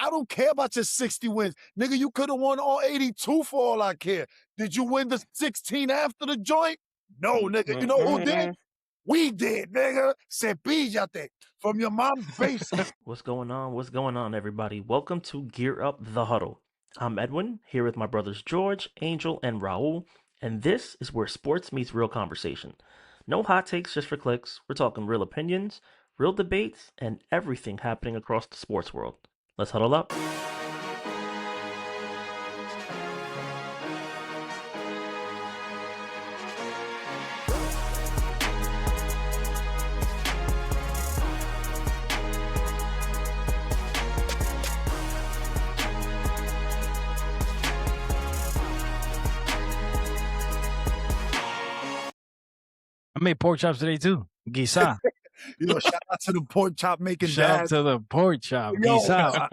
I don't care about your 60 wins. Nigga, you could have won all 82 for all I care. Did you win the 16 after the joint? No, nigga. You know who did? We did, nigga. Cepillate from your mom's basement. What's going on? What's going on, everybody? Welcome to Gear Up The Huddle. I'm Edwin, here with my brothers George, Angel, and Raul, and this is where sports meets real conversation. No hot takes just for clicks. We're talking real opinions, real debates, and everything happening across the sports world. Let's huddle up. I made pork chops today too. Guisa. Shout out to the pork chop making Shout out dad. to the pork chop. Yo, Guisa.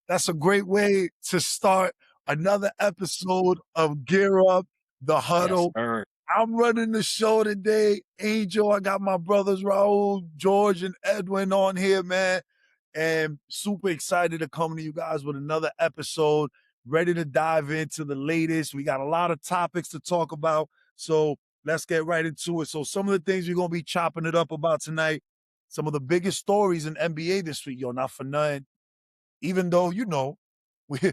that's a great way to start another episode of Gear Up The Huddle. Yes, I'm running the show today. Angel, I got my brothers Raul, George, and Edwin on here, man. And super excited to come to you guys with another episode. Ready to dive into the latest. We got a lot of topics to talk about. So let's get right into it. So some of the things we're going to be chopping it up about tonight, some of the biggest stories in NBA this week, not for nothing. Even though, a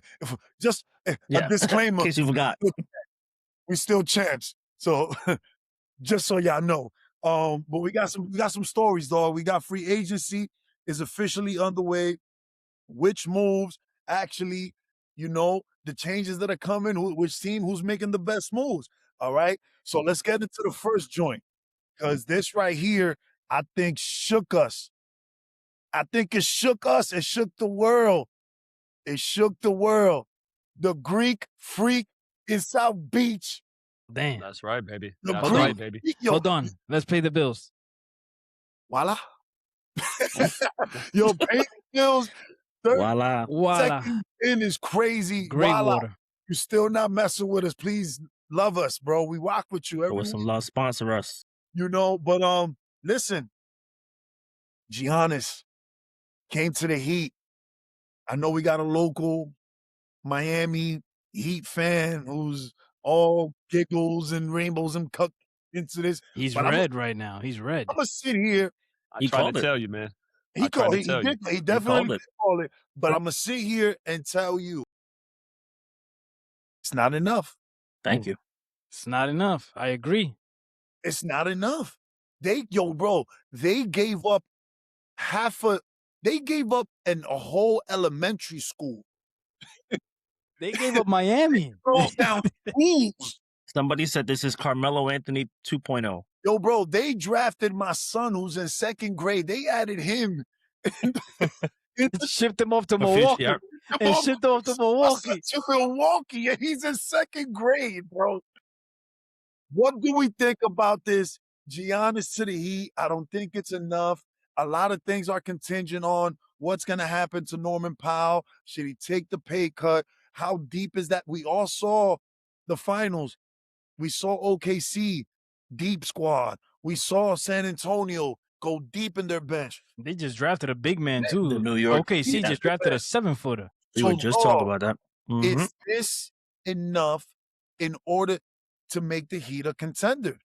disclaimer. In case you forgot. We still champs. So just so y'all know. But we got some stories, dog. We got free agency is officially underway. Which moves actually, the changes that are coming, which team, who's making the best moves. All right. So let's get into the first joint. Because this right here, I think shook us. I think it shook us. It shook the world. It shook the world. The Greek freak in South Beach. Damn. That's right, baby. The That's Greek right, baby. freak, yo, Hold on. Let's pay the bills. voila. Yo, pay the bills. Voila. Voila. Second in is crazy. Great Voila. water. You still not messing with us. Please love us, bro. We rock with you. With some love, sponsor us. But listen. Giannis came to the Heat. I know we got a local Miami Heat fan who's all giggles and rainbows and cut into this. He's But red right now. He's red. I'm going to sit here. He I tried called to it. tell you, man. He I tried called to it. tell you. He definitely called it. did call it. But I'm going to sit here and tell you it's not enough. Thank you. It's not enough. I agree. It's not enough. They gave up a whole elementary school. They gave up Miami. Broke down schools. Somebody said this is Carmelo Anthony 2.0. Yo, bro, they drafted my son who's in second grade. They added him. Shipped him off to Official- Milwaukee. yeah. And shipped him off to Milwaukee. To Milwaukee, and he's in second grade, bro. What do we think about this? Giannis to the Heat, I don't think it's enough. A lot of things are contingent on what's going to happen to Norman Powell. Should he take the pay cut? How deep is that? We all saw the finals. We saw OKC, deep squad. We saw San Antonio go deep in their bench. They just drafted a big man too. The New York. OKC Yeah. just drafted a 7-footer. We were just talking about that. Mhm. Is this enough in order to make the Heat a contender?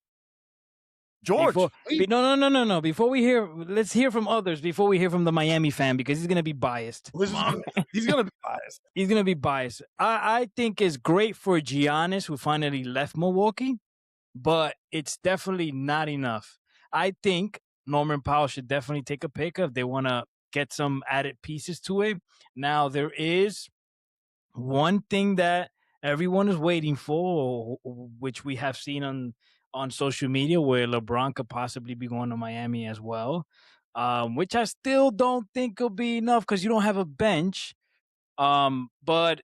George, No. Before we hear, let's hear from others before we hear from the Miami fan because he's gonna be biased. he's going to be biased. He's gonna be biased. I think it's great for Giannis who finally left Milwaukee, but it's definitely not enough. I think Norman Powell should definitely take a pick if they want to get some added pieces to it. Now there is one thing that everyone is waiting for, which we have seen on social media, where LeBron could possibly be going to Miami as well, which I still don't think will be enough because you don't have a bench. But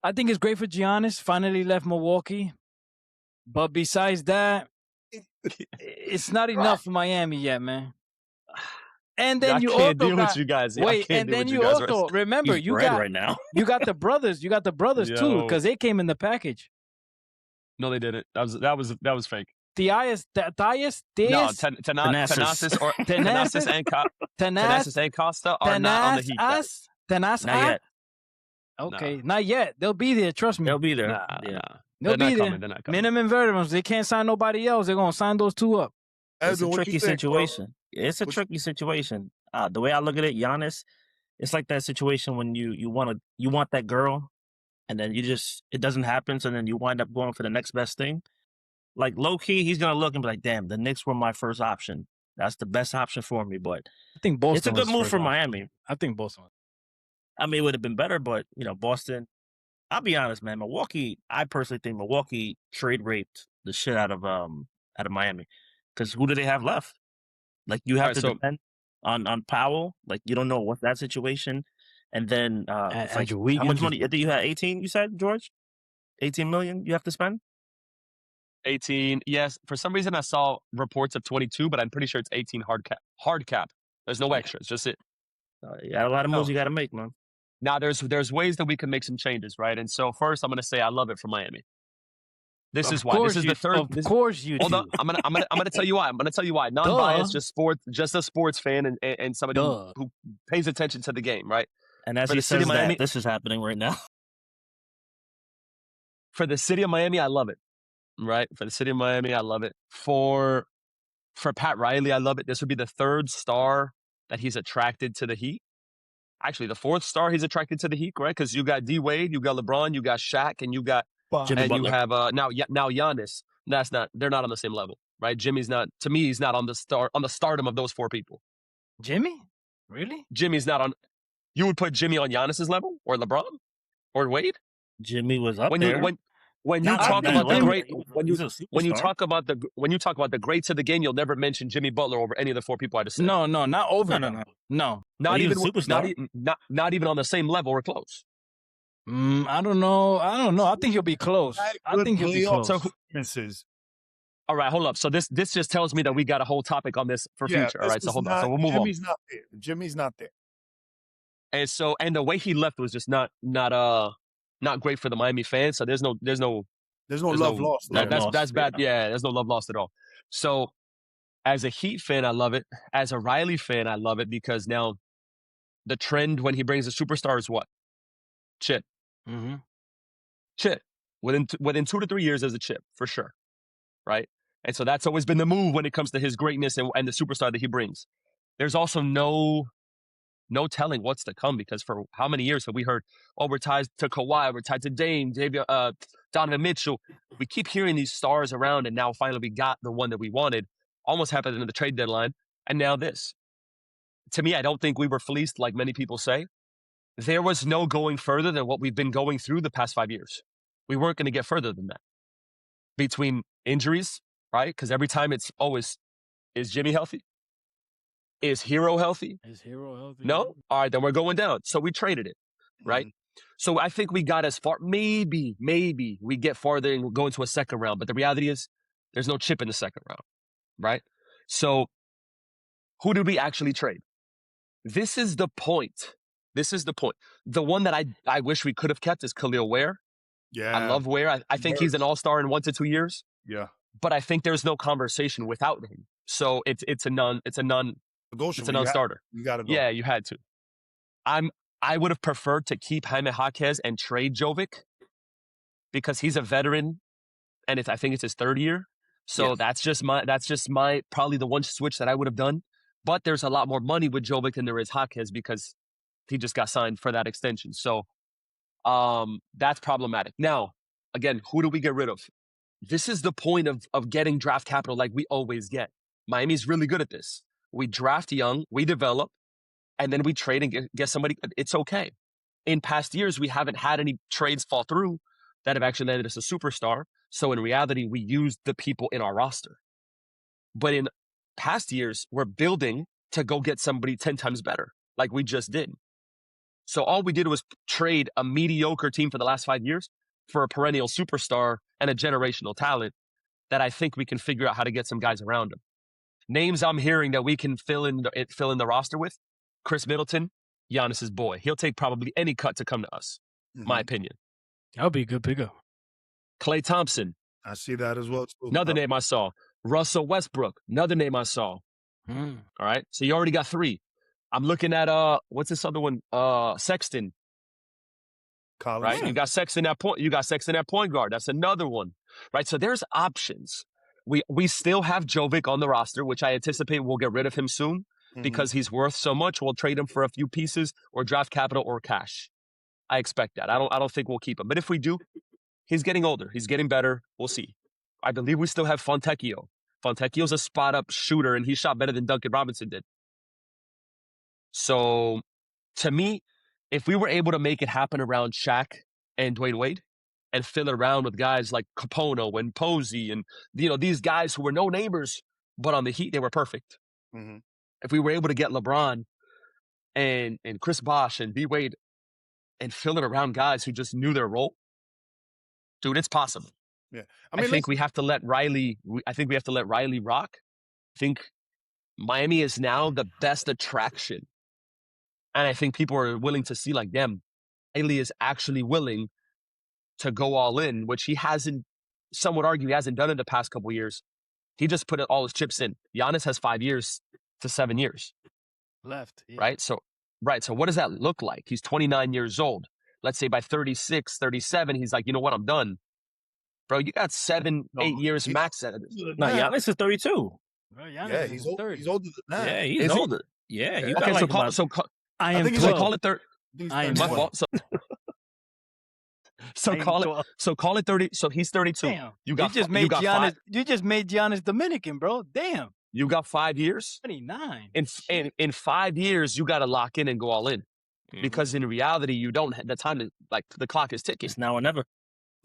I think it's great for Giannis. Finally left Milwaukee. But besides that, it's not enough for Miami yet, man. And then I you can't also deal got, with you guys. I wait, can't and deal then with you guys also remember He's you red got right now. you got the brothers too Yo. because they came in the package. No, they didn't. That was fake. Thanasis No, Thanasis and Costa are not on the Heat. yet. Tenas Not yet. Okay, not yet. They'll be there. Trust me. They'll be there. Nah, Yeah. nah. They'll They're not be there. coming. They're not coming. Minimum veterans. They can't sign nobody else. They're gonna sign those two up. It's a Edwin, what tricky you think, bro? situation. It's a What- tricky situation. The way I look at it, Giannis, it's like that situation when you want that girl, and then it doesn't happen, so then you wind up going for the next best thing. Like low key, he's gonna look and be like, "Damn, the Knicks were my first option. That's the best option for me." But I think Boston. it's a good was move first for option. Miami. I think Boston. I mean, it would have been better, but Boston. I'll be honest, man. Milwaukee. I personally think Milwaukee trade raped the shit out of Miami, because who do they have left? Like you have Alright, to so- depend on Powell. Like you don't know what's that situation, and then it's like, Andrew how Wiggins much was- money? I think you had 18. You said, George, 18 million you have to spend. 18. Yes. For some reason, I saw reports of 22, but I'm pretty sure it's 18 hard cap. Hard cap. There's no Yeah. extra. It's just it. You got a lot of moves No. you got to make, man. Now, there's ways that we can make some changes, right? And so first, I'm going to say I love it for Miami. This is why. This is the third. Of course you Hold do. on. I'm gonna tell you why. I'm gonna tell you why. Non-biased, just a sports fan and somebody who pays attention to the game, right? And as For he the city says of Miami- that, this is happening right now. For the city of Miami, I love it. Right? For the city of Miami, I love it. For Pat Riley, I love it. This would be the third star that he's attracted to the Heat. Actually, the fourth star he's attracted to the Heat, right? Because you got D Wade, you got LeBron, you got Shaq, and you got Jimmy and you Butler. have now Giannis. They're not on the same level, right? Jimmy's not. To me, he's not on the stardom of those four people. Jimmy? Really? Jimmy's not on. You would put Jimmy on Giannis's level or LeBron or Wade Jimmy was up when there. you when you Not talk that about the level. great He's a when you superstar. talk about the greats of the game, you'll never mention Jimmy Butler over any of the four people I just said. No, not over. No. No. not he's a even superstar. not even on the same level or close. I don't know. I think he'll be close. I think he'll be close. So Differences. all right, hold up. So this just tells me that we got a whole topic on this for future. All this right, so is hold on. So not- we'll move on. Jimmy's not there. Jimmy's not there. And the way he left was just not great for the Miami fans. So there's no There's no There's love no- lost. that- there. that's bad. Yeah, there's no love lost at all. So as a Heat fan, I love it. As a Riley fan, I love it because now the trend when he brings a superstar is what? Chip. Mm-hmm. Chip. Within 2 to 3 years as a chip, for sure. Right? And so that's always been the move when it comes to his greatness and the superstar that he brings. There's also no telling what's to come because for how many years have we heard, oh, we're tied to Kawhi, we're tied to Dame, Donovan Mitchell. We keep hearing these stars around, and now finally we got the one that we wanted. Almost happened in the trade deadline, and now this. To me, I don't think we were fleeced like many people say. There was no going further than what we've been going through the past 5 years. We weren't going to get further than that. Between injuries, right? Because every time it's always, is Jimmy healthy? Is Hero healthy? Is Hero healthy? No? All right, then we're going down. So we traded it, right? So I think we got as far, maybe we get farther and we'll go into a second round. But the reality is there's no chip in the second round, right? So who did we actually trade? This is the point. The one that I wish we could have kept is Khalil Ware. Yeah. I love Ware. I think he's an all-star in 1 to 2 years. Yeah. But I think there's no conversation without him. So it's a non-starter. You got to go. Yeah, you had to. I would have preferred to keep Jaime Jaquez and trade Jovic because he's a veteran, and I think it's his third year. So that's just my probably the one switch that I would have done. But there's a lot more money with Jovic than there is Jaquez because he just got signed for that extension. So that's problematic. Now, again, who do we get rid of? This is the point of getting draft capital like we always get. Miami's really good at this. We draft young, we develop, and then we trade and get somebody. It's okay. In past years, we haven't had any trades fall through that have actually landed us a superstar. So in reality, we used the people in our roster. But in past years, we're building to go get somebody 10 times better, like we just did. So all we did was trade a mediocre team for the last 5 years for a perennial superstar and a generational talent that I think we can figure out how to get some guys around him. Names I'm hearing that we can fill in the roster with: Chris Middleton, Giannis's boy. He'll take probably any cut to come to us, my opinion. That'll be a good pickup. Klay Thompson, I see that as well. Too. another name I saw. Russell Westbrook, another name I saw. All right, so you already got 3. I'm looking at what's this other one? Sexton. Collins. right? You got Sexton at point. You got Sexton at point guard. That's another one, right? So there's options. We still have Jovic on the roster, which I anticipate we'll get rid of him soon because he's worth so much. We'll trade him for a few pieces or draft capital or cash. I expect that. I don't think we'll keep him. But if we do, he's getting older. He's getting better. We'll see. I believe we still have Fontecchio. Fontecchio's a spot-up shooter, and he shot better than Duncan Robinson did. So, to me, if we were able to make it happen around Shaq and Dwayne Wade and fill it around with guys like Capono and Posey and, these guys who were no-namers, but on the Heat, they were perfect. If we were able to get LeBron and Chris Bosh and B. Wade and fill it around guys who just knew their role, dude, it's possible. Yeah, I think we have to let Riley. I think we have to let Riley rock. I think Miami is now the best attraction, and I think people are willing to see like, damn, Riley is actually willing to go all in, which he hasn't. Some would argue he hasn't done in the past couple of years. He just put all his chips in. Giannis has 5 years to 7 years left, yeah. right? So what does that look like? He's 29 years old. Let's say by 36, 37, he's like, you know what, I'm done. Bro, you got 8 years max out of this. No, Giannis is 32. Well, Yeah, he's older than that. Yeah, he's Is he? older. Yeah, you Okay, got like about, I I am think he's 12. call it 30. I am My 12. fault. So I am call 12. it. So call it 30. So he's 32. Damn. You got just you made got Giannis. five, You just made Giannis Dominican, bro. Damn. you got 5 years. 29. In 5 years, you got to lock in and go all in. Because in reality, you don't. The time is like the clock is ticking. it's now or never.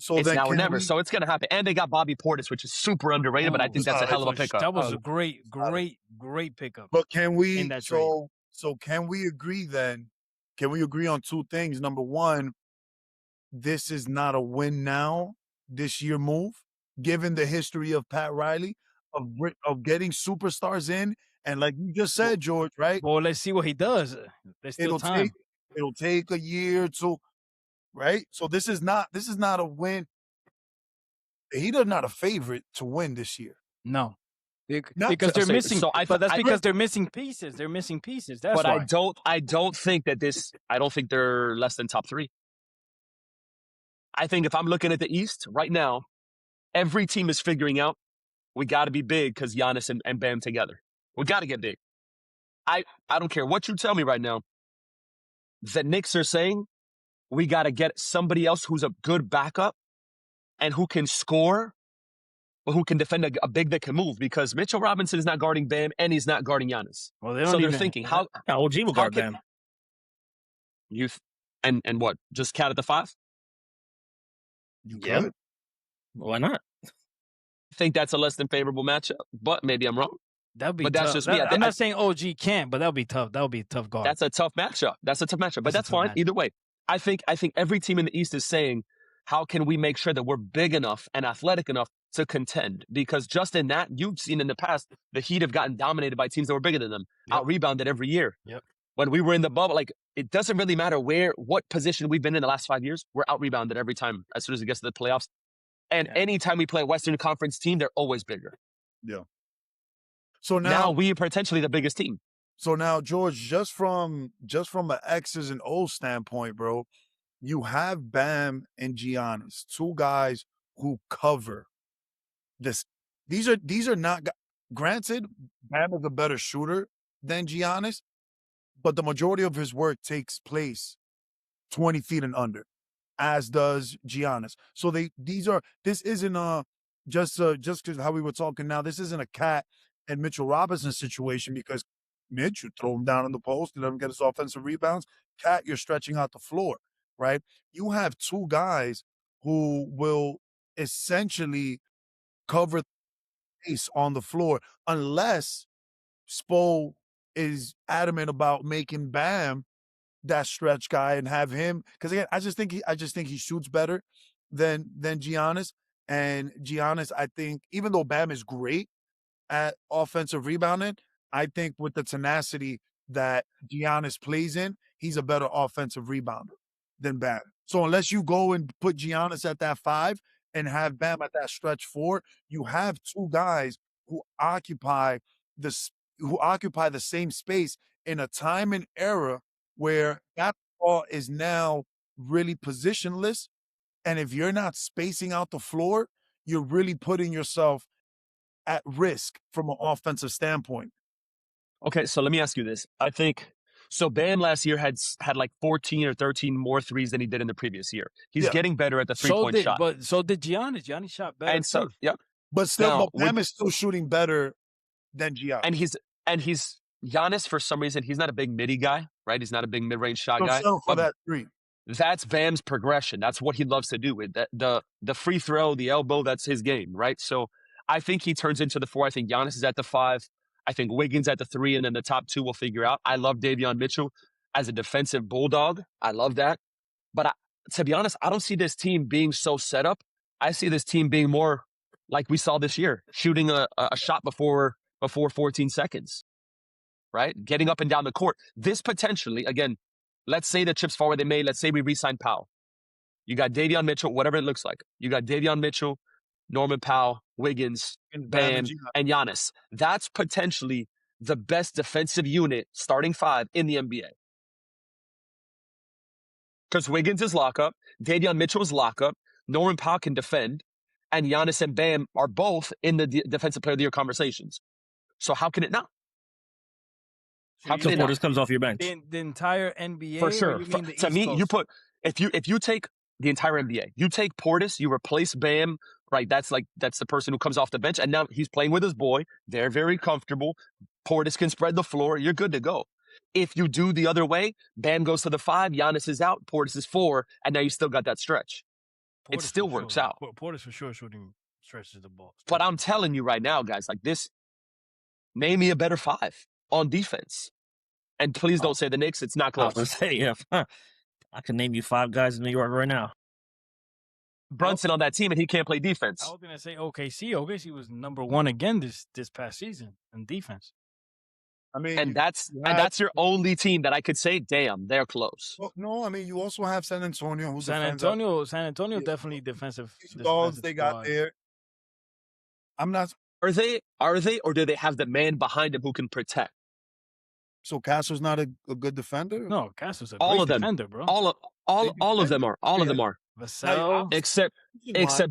So It's then now or can never. we- So it's gonna happen. And they got Bobby Portis, which is super underrated, but I think that's a hell of a pickup. That was a great pickup. But can we? in that trade. So can we agree then? Can we agree on two things? Number one, this is not a win now this year move, given the history of Pat Riley of getting superstars in, and like you just said, George, right? Well, let's see what he does. There's still time. It'll take a year or two, right? So this is not a win. He's not a favorite to win this year. No. Not Because they're missing. So but that's because they're missing pieces. They're missing pieces. That's But why. I don't think that I don't think they're less than top 3. I think if I'm looking at the East right now, every team is figuring out we got to be big because Giannis and Bam together. We got to get big. I don't care what you tell me right now. The Knicks are saying we got to get somebody else who's a good backup and who can score, but who can defend a big that can move, because Mitchell Robinson is not guarding Bam and he's not guarding Giannis. Well, they don't So they're even- thinking, how OG will guard can- Bam. and what? Just cat at the 5? You Yeah. could. Why not? I think that's a less than favorable matchup, but maybe I'm wrong. That'd be But that's tough. just me. I'm not saying OG can't, but that would be tough. That would be a tough guard. That's a tough matchup. But That's a that's tough fine. matchup. Either way, I think every team in the East is saying, how can we make sure that we're big enough and athletic enough to contend? Because just in that, you've seen in the past, the Heat have gotten dominated by teams that were bigger than them, out-rebounded every year. Yep. When we were in the bubble, like, it doesn't really matter what position we've been in the last 5 years, we're out-rebounded every time as soon as it gets to the playoffs. And anytime we play a Western Conference team, they're always bigger. Yeah. So Now we are potentially the biggest team. So now, George, just from an X's and O's standpoint, bro, you have Bam and Giannis, two guys who cover this. These are not. Granted, Bam is a better shooter than Giannis, but the majority of his work takes place 20 feet and under, as does Giannis. So this isn't just because how we were talking now. This isn't a Cat and Mitchell Robinson situation, because Mitch, you throw him down in the post and let him get his offensive rebounds. Cat, you're stretching out the floor, right? You have two guys who will essentially cover the space on the floor, unless Spo is adamant about making Bam that stretch guy and have him. Because again, I just think he shoots better than Giannis. And Giannis, I think, even though Bam is great at offensive rebounding, I think with the tenacity that Giannis plays in, he's a better offensive rebounder than Bam. So unless you go and put Giannis at that 5 and have Bam at that stretch 4, you have two guys who occupy the same space in a time and era where basketball is now really positionless. And if you're not spacing out the floor, you're really putting yourself at risk from an offensive standpoint. Okay, so let me ask you this. I think so. Bam last year had like 14 or 13 more threes than he did in the previous year. He's Yeah. getting better at the 3-point shot. But so did Giannis. Giannis shot better. And so, too. yeah. But still, Now, but Bam is still shooting better than Giannis. And he's Giannis, for some reason, he's not a big midi guy, right? He's not a big mid-range shot So guy. settle for But that three. that's Bam's progression. That's what he loves to do. With the free throw, the elbow, that's his game, right? So I think he turns into the 4. I think Giannis is at the 5. I think Wiggins at the 3, and then the top 2 will figure out. I love Davion Mitchell as a defensive bulldog. I love that. But to be honest, I don't see this team being so set up. I see this team being more like we saw this year, shooting a shot before 14 seconds, right? Getting up and down the court. This potentially, again, let's say the chips fall where they may. Let's say we re-sign Powell. You got Davion Mitchell, whatever it looks like. You got Davion Mitchell, Norman Powell, Wiggins, Bam, and Giannis. That's potentially the best defensive unit, starting 5 in the NBA. Because Wiggins is lockup, Davion Mitchell is lockup, Norman Powell can defend, and Giannis and Bam are both in the defensive player of the year conversations. So how can it not? How can Portis comes off your bench? The entire NBA? For sure. To me, you put if you take the entire NBA, you take Portis, you replace Bam, right? That's the person who comes off the bench, and now he's playing with his boy. They're very comfortable. Portis can spread the floor. You're good to go. If you do the other way, Bam goes to the 5, Giannis is out, Portis is 4, and now you still got that stretch. Portis it still works out. Portis for sure shooting stretches the ball. But I'm telling you right now, guys, like this, name me a better 5 on defense. And please don't say the Knicks. It's not close. I was gonna say, yeah. I can name you 5 guys in New York right now. Brunson on that team, and he can't play defense. I was going to say OKC. OKC was number 1 again this past season in defense. I mean, and that's your only team that I could say, damn, they're close. Well, no, I mean, you also have San Antonio. San Antonio definitely defensive. Dogs they got there. I'm not. Are they, or do they have the man behind them who can protect? So Castle's not a good defender? No, Castle's a great defender, bro. All of them are. All of them are. Vassell. Except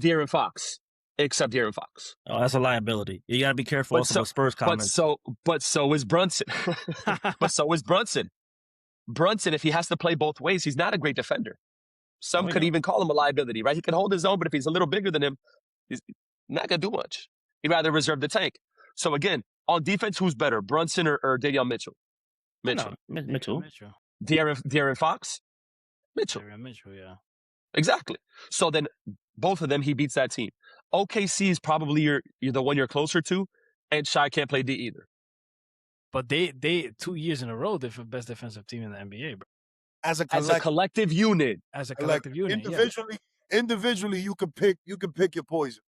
De'Aaron Fox. Oh, that's a liability. You gotta be careful also with Spurs comments. But so is Brunson. Brunson, if he has to play both ways, he's not a great defender. Some could even call him a liability, right? He can hold his own, but if he's a little bigger than him, he's not gonna do much. He'd rather reserve the tank. So again, on defense, who's better, Brunson or Davion Mitchell? Mitchell. De'Aaron Fox? Mitchell. De'Aaron Mitchell, yeah. Exactly. So then both of them, he beats that team. OKC is probably you're the one you're closer to, and Shai can't play D either. But they 2 years in a row, they're the best defensive team in the NBA, bro. As a collective unit. Individually, you can pick your poison.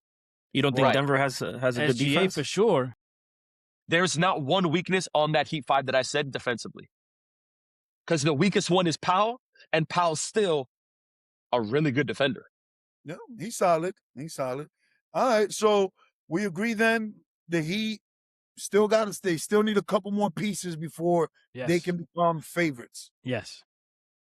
You don't think Denver has a good defense? For sure. There's not one weakness on that Heat 5 that I said defensively. Because the weakest one is Powell, and Powell's still a really good defender. Yeah, he's solid. All right, so we agree then the Heat still they still need a couple more pieces before they can become favorites. Yes.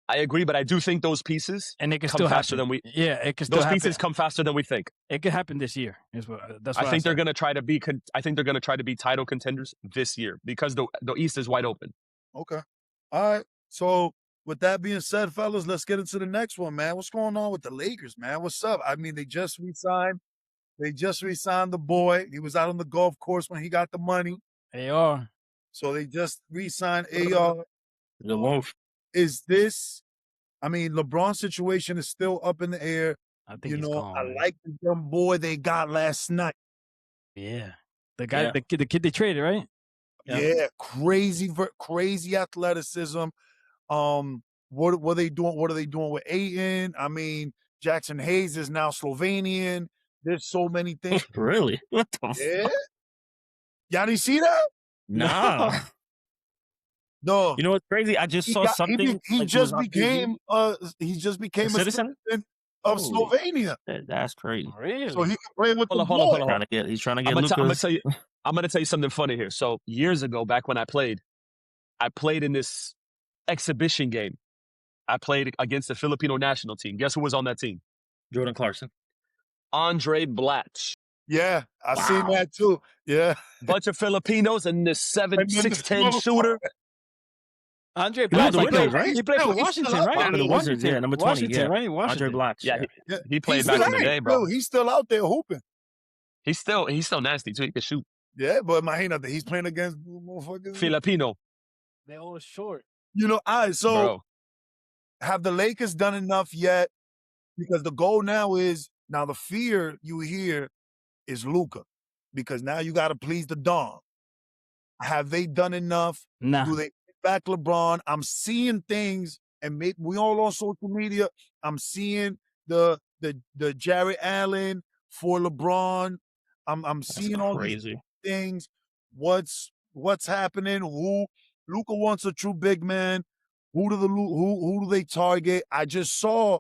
I agree, but I do think those pieces and it can come still faster happen. than we. Yeah, it can still those pieces come faster than we think. It could happen this year. I think they're going to try to be. I think they're going to try to be title contenders this year because the East is wide open. Okay. All right. So with that being said, fellas, let's get into the next one, man. What's going on with the Lakers, man? What's up? I mean, they just re-signed the boy. He was out on the golf course when he got the money. AR. So they just re-signed AR. The wolf. Is this? I mean, LeBron's situation is still up in the air. I think I like the young boy they got last night. Yeah. The guy, the kid they traded, right? Yeah, crazy athleticism. What are they doing? What are they doing with Ayton? I mean, Jackson Hayes is now Slovenian. There's so many things. Really? What the fuck? Y'all didn't see that? Nah. No. You know what's crazy? I just saw something. He just became a citizen of Slovenia. That's crazy. Really? So he can play with the hold boy. on. He's trying to get Lucas. I'm gonna tell you something funny here. So years ago, back when I played in this exhibition game. I played against the Filipino national team. Guess who was on that team? Jordan Clarkson. Andre Blatch. Yeah, I seen that too. Yeah. Bunch of Filipinos and this And then the 6'10" shooter. Andre He went Blatch, to he Wizards, played, right? he played for He's still Washington, out right? there. For the Wizards, yeah, number 20, Washington, yeah. right? Andre Washington. Blatch. Yeah, Yeah. he played He's back still in the out day, bro. He's still out there hooping. He's still nasty too. He can shoot. Yeah, but imagínate, he's playing against motherfuckers. Filipino, They're all short. You know, so bro. have the Lakers done enough yet? Because the goal now the fear you hear is Luka, because now you got to please the Don. Have they done enough? Nah. Do they get back LeBron? I'm seeing things, and we all on social media. I'm seeing the Jared Allen for LeBron. I'm seeing all these Crazy. things. What's happening? Who Luka wants a true big man? Who do they target? I just saw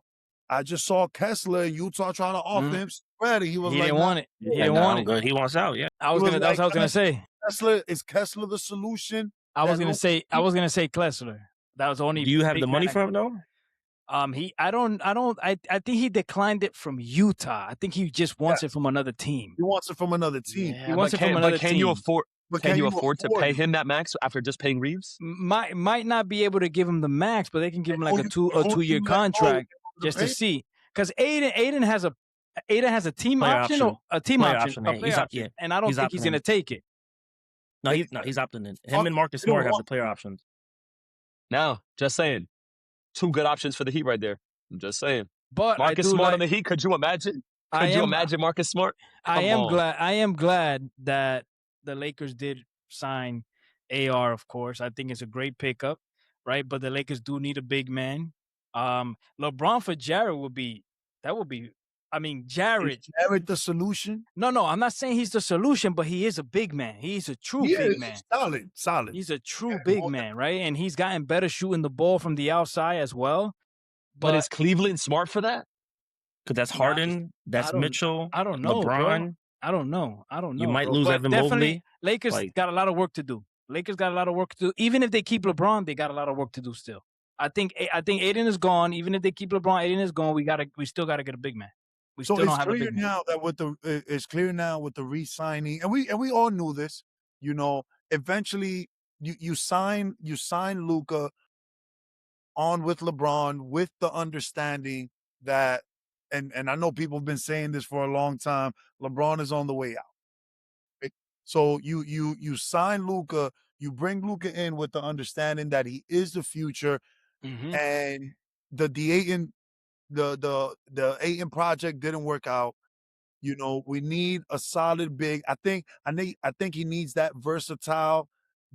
Kessler in Utah trying to offer him spread. He was He like, didn't want it. He didn't Nah, want I'm it. good. He wants out, yeah. That's what I was gonna say. Is Kessler the solution? I was that gonna Luka- say Klessler. That was the only. Do you have big the money man for him, though? I think he declined it from Utah. I think he just wants it from another team. He wants it from another team. Yeah, He wants but it from another can you team. afford? But Can you afford to pay it? him that max after just paying Reeves? Might not be able to give him the max, but they can give him like a Who you 2 year let go contract to just to pay? see. Because Aiden has a team Player option, option. or a team Player option, option, a yeah. player He's option, yeah. and I don't He's think he's opting gonna in. take it. No, he's opting in. Him and Marcus Smart have the player options. Now, just saying, 2 good options for the Heat right there. I'm just saying. But Marcus Smart on the Heat. Could you imagine? Could you imagine Marcus Smart? I Come on. am glad that the Lakers did sign AR. Of course, I think it's a great pickup, right? But the Lakers do need a big man. LeBron for Jared would be. I mean, Jared. Is Jared the solution? No, I'm not saying he's the solution, but he is a big man. He's a true big man. Solid. He's a true big man, right? And he's gotten better shooting the ball from the outside as well. But is Cleveland smart for that? Because that's Harden, that's Mitchell, I don't know, LeBron. Bro. I don't know. You might bro. lose But Evan definitely, Mobley. Lakers got a lot of work to do. Even if they keep LeBron, they got a lot of work to do still. I think Aiden is gone. Even if they keep LeBron, Aiden is gone. We still gotta get a big man. We So still don't it's have a clear big man. now that it's clear now with the re-signing, and we all knew this. You know, eventually you sign Luka on with LeBron with the understanding that, and I know people have been saying this for a long time, LeBron is on the way out. Right? So you sign Luka, you bring Luka in with the understanding that he is the future, and the Ayton project didn't work out. You know, we need a solid big. I think he needs that versatile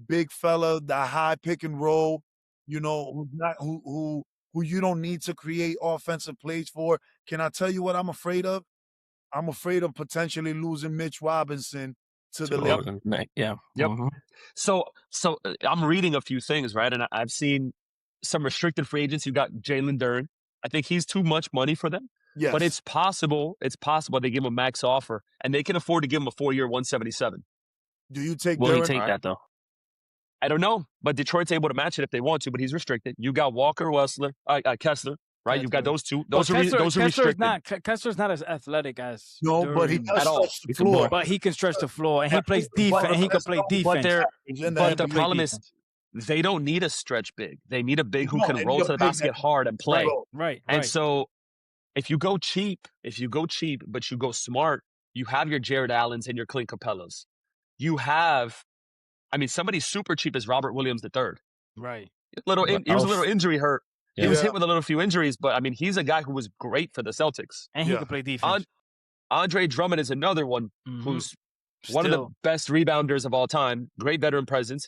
big fella, the high pick and roll. You know, who you don't need to create offensive plays for. Can I tell you what I'm afraid of? I'm afraid of potentially losing Mitch Robinson to the Lakers. Yeah. Yep. Mm-hmm. So I'm reading a few things, right? And I've seen some restricted free agents. You got Jalen Duren. I think he's too much money for them. Yes. But it's possible they give him a max offer and they can afford to give him a 4-year 177. Do you take Will he Duren? take that though? I don't know, but Detroit's able to match it if they want to, but he's restricted. You got Kessler, right? You've got those two. Those are restricted. Kessler's not as athletic as No, Duren but he does at all. stretch the floor. But he can stretch the floor, and he plays defense, and he can play defense. But the problem is they don't need a stretch big. They need a big who can roll to the basket hard and play. Right. And so if you go cheap, but you go smart, you have your Jared Allens and your Clint Capellas. You have, somebody super cheap is Robert Williams III. Right. He was a little injury hurt. Yeah. He was hit with a few injuries, but he's a guy who was great for the Celtics. And he can play defense. Andre Drummond is another one who's one of the best rebounders of all time. Great veteran presence.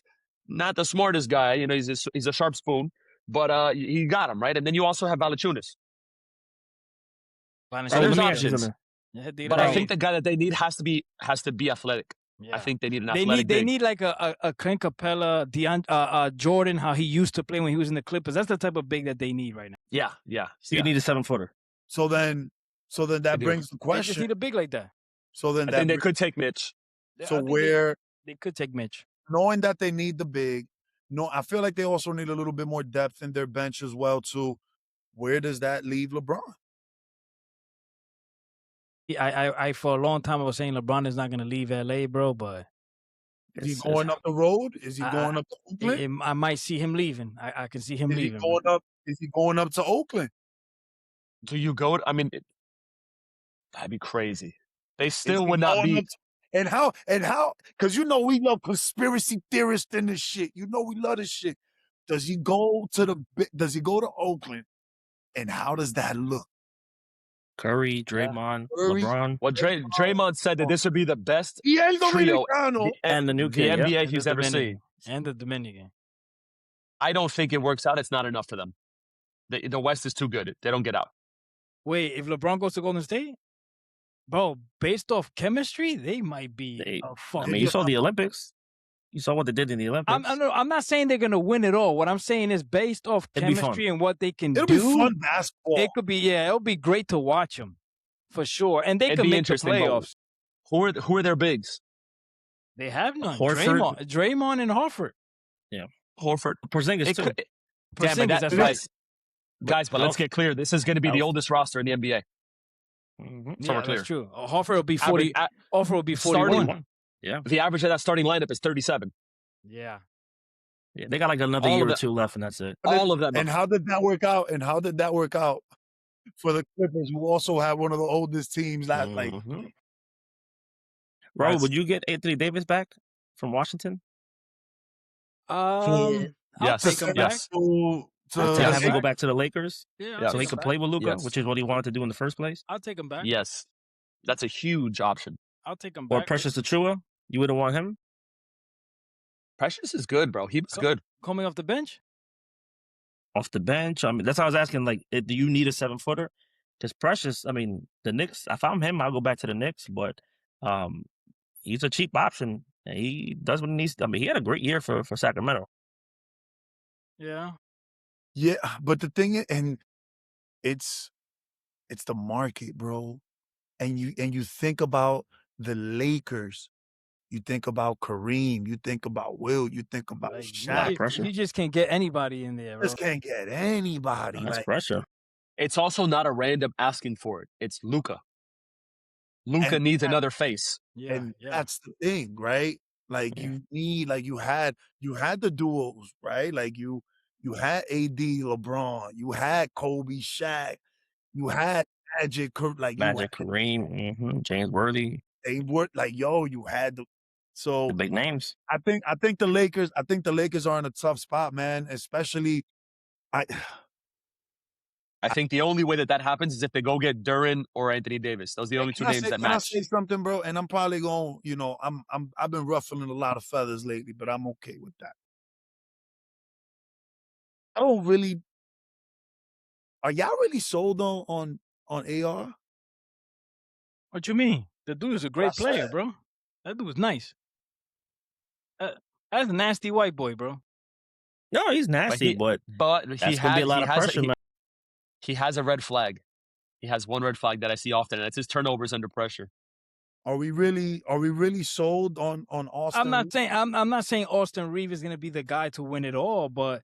Not the smartest guy, he's a sharp spoon, but he got him, right? And then you also have Valanciunas. So there's options. But I think the guy that they need has to be athletic. Yeah. I think they need an athletic. They need like a Clint Capella, Jordan, how he used to play when he was in the Clippers. That's the type of big that they need right now. Yeah. So you need a 7-footer. So then that brings the question. They just need a big like that. So then I think they could take Mitch. So they could take Mitch, knowing that they need the big. No, I feel like they also need a little bit more depth in their bench as well too. where does that leave LeBron? I for a long time I was saying LeBron is not going to leave LA, bro, but Is he It's- going up the road? Is he I- going up to Oakland? I might see him leaving. I can see him Is he leaving. Bro. going up? Is he going up to Oakland? Do you go? I mean, that'd be crazy. They Is still he would not going be. up to- and how? Because you know we love conspiracy theorists and this shit. You know we love this shit. Does he go to Oakland? And how does that look? Curry, Draymond, Curry. LeBron, Well, Draymond said that this would be the best Y el trio Dominicano. and the new the kid. NBA Yeah. And he's the ever Dominican. seen. And the Dominican. I don't think it works out. It's not enough for them. The West is too good. They don't get out. Wait, if LeBron goes to Golden State, bro, based off chemistry, they might be They- a I fucking. mean, you saw the Olympics. You saw what they did in the Olympics. I'm not saying they're gonna win it all. What I'm saying is based off It'd be fun. chemistry and what they can It'll do. be fun basketball. It could be, it'll be great to watch them for sure, and they It'd could be make the interesting, but playoffs. Who are their bigs? They have none. Horford. Draymond, and Horford. Horford. Porzingis It too. could, Porzingis, damn, but that's guys, right. guys, but let's get clear. This is going to be the Alf. oldest roster in the NBA. Mhm. So Yeah, we're clear. that's true. Horford will be 40. Average- Horford will be starting- 41. Yeah. The average of that starting lineup is 37. Yeah. Yeah, they got like another All year of or that- two left, and that's it. All of them. And how did that work out? For the Clippers, who also have one of the oldest teams? Like, Mhm. Bro, That's- would you get Anthony Davis back from Washington? I'll Yes, take him yes. back. to To Yes. have him go back to the Lakers Yeah, Yeah. I'll so take he him could back. play with Luca, Yes. which is what he wanted to do in the first place? I'll take him back. Yes. That's a huge option. I'll take him Or back. Precious Achua? You wouldn't want him? Precious is good, bro. He was good. Coming off the bench. Off the bench? I mean, that's how I was asking, like, do you need a 7-footer? Because Precious, I mean, the Knicks, if I'm him, I'll go back to the Knicks, but he's a cheap option. And he does what he needs. I mean, he had a great year for Sacramento. Yeah. yeah, but the thing is, and it's the market, bro. And you think about the Lakers, you think about Kareem, you think about Will, you think about Like, Shaq. pressure. you just can't get anybody in there, bro. Just can't get anybody. That's Like, pressure. It's also not a random asking for it. It's Luca. Luca And- needs another face. Yeah. and Yeah. that's the thing, right? Like Yeah. you need, like you had the duos, right? Like you had AD, LeBron, you had Kobe, Shaq, you had Magic, like Magic, Kareem, James Worthy, they were like, yo, you had the. So the big names. I think the Lakers are in a tough spot, man. Especially, I think the only way that happens is if they go get Duran or Anthony Davis. Those are the only two names that Can I match. say something, bro? And I'm probably going, I've been ruffling a lot of feathers lately, but I'm okay with that. I don't really. Are y'all really sold on AR? What you mean? The dude is a great That's player, sad. bro. That dude was nice. That's a nasty white boy, bro. No, he's nasty, but But that's he going to be a lot of has pressure, man. he has a red flag. He has one red flag that I see often, and it's his turnovers under pressure. Are we really sold on Austin? I'm not saying Austin Reeves is gonna be the guy to win it all, but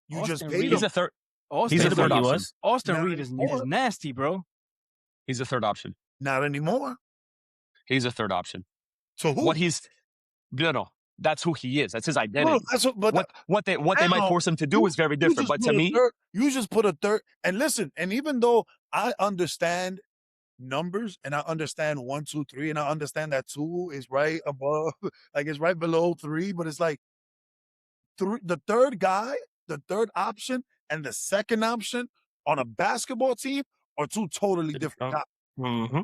You Austin just paid Reeves- him. He's a third. Austin, He's a That's third what he option. was. Austin Not Reeves is anymore. nasty, bro. He's a third option. Not anymore. He's a third option. So who? What he's no. That's who he is. That's his identity. No, that's What they might Now, force him to do is very different. But to me, you just put a third. And listen, and even though I understand numbers and I understand 1, 2, 3, and I understand that 2 is right above, like it's right below 3, but it's like the third guy, the third option, and the second option on a basketball team are two totally different guys. Mm-hmm.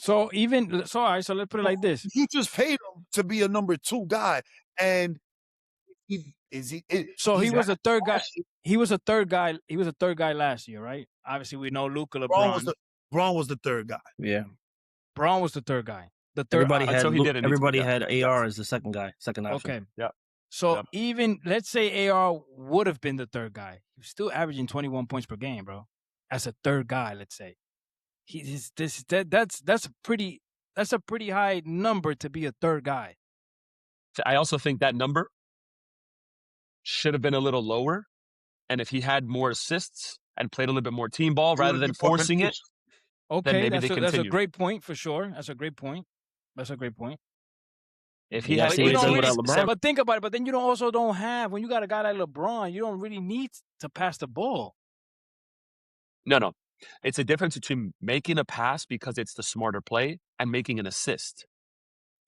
So all right, so let's put it like this. You just paid him to be a number 2 guy, and So he was a third guy. He was a third guy. He was a third guy last year, right? Obviously, we know Luka, LeBron. Braun was the third guy. Yeah. Braun was the third guy. The third. Everybody had until he didn't need to, everybody yeah. had AR as the second guy, second option. Okay. Yeah. So Yep. even let's say AR would have been the third guy, he was still averaging 21 points per game, bro. As a third guy, let's say, that's a pretty high number to be a third guy. I also think that number should have been a little lower. And if he had more assists and played a little bit more team ball He rather would've than been more forcing it, then Okay, maybe they that's a continue. great point for sure. That's a great point. If he Yeah, had see what he does 18, without LeBron. But think about it. But then you don't have when you got a guy like LeBron, you don't really need to pass the ball. No. It's a difference between making a pass because it's the smarter play and making an assist.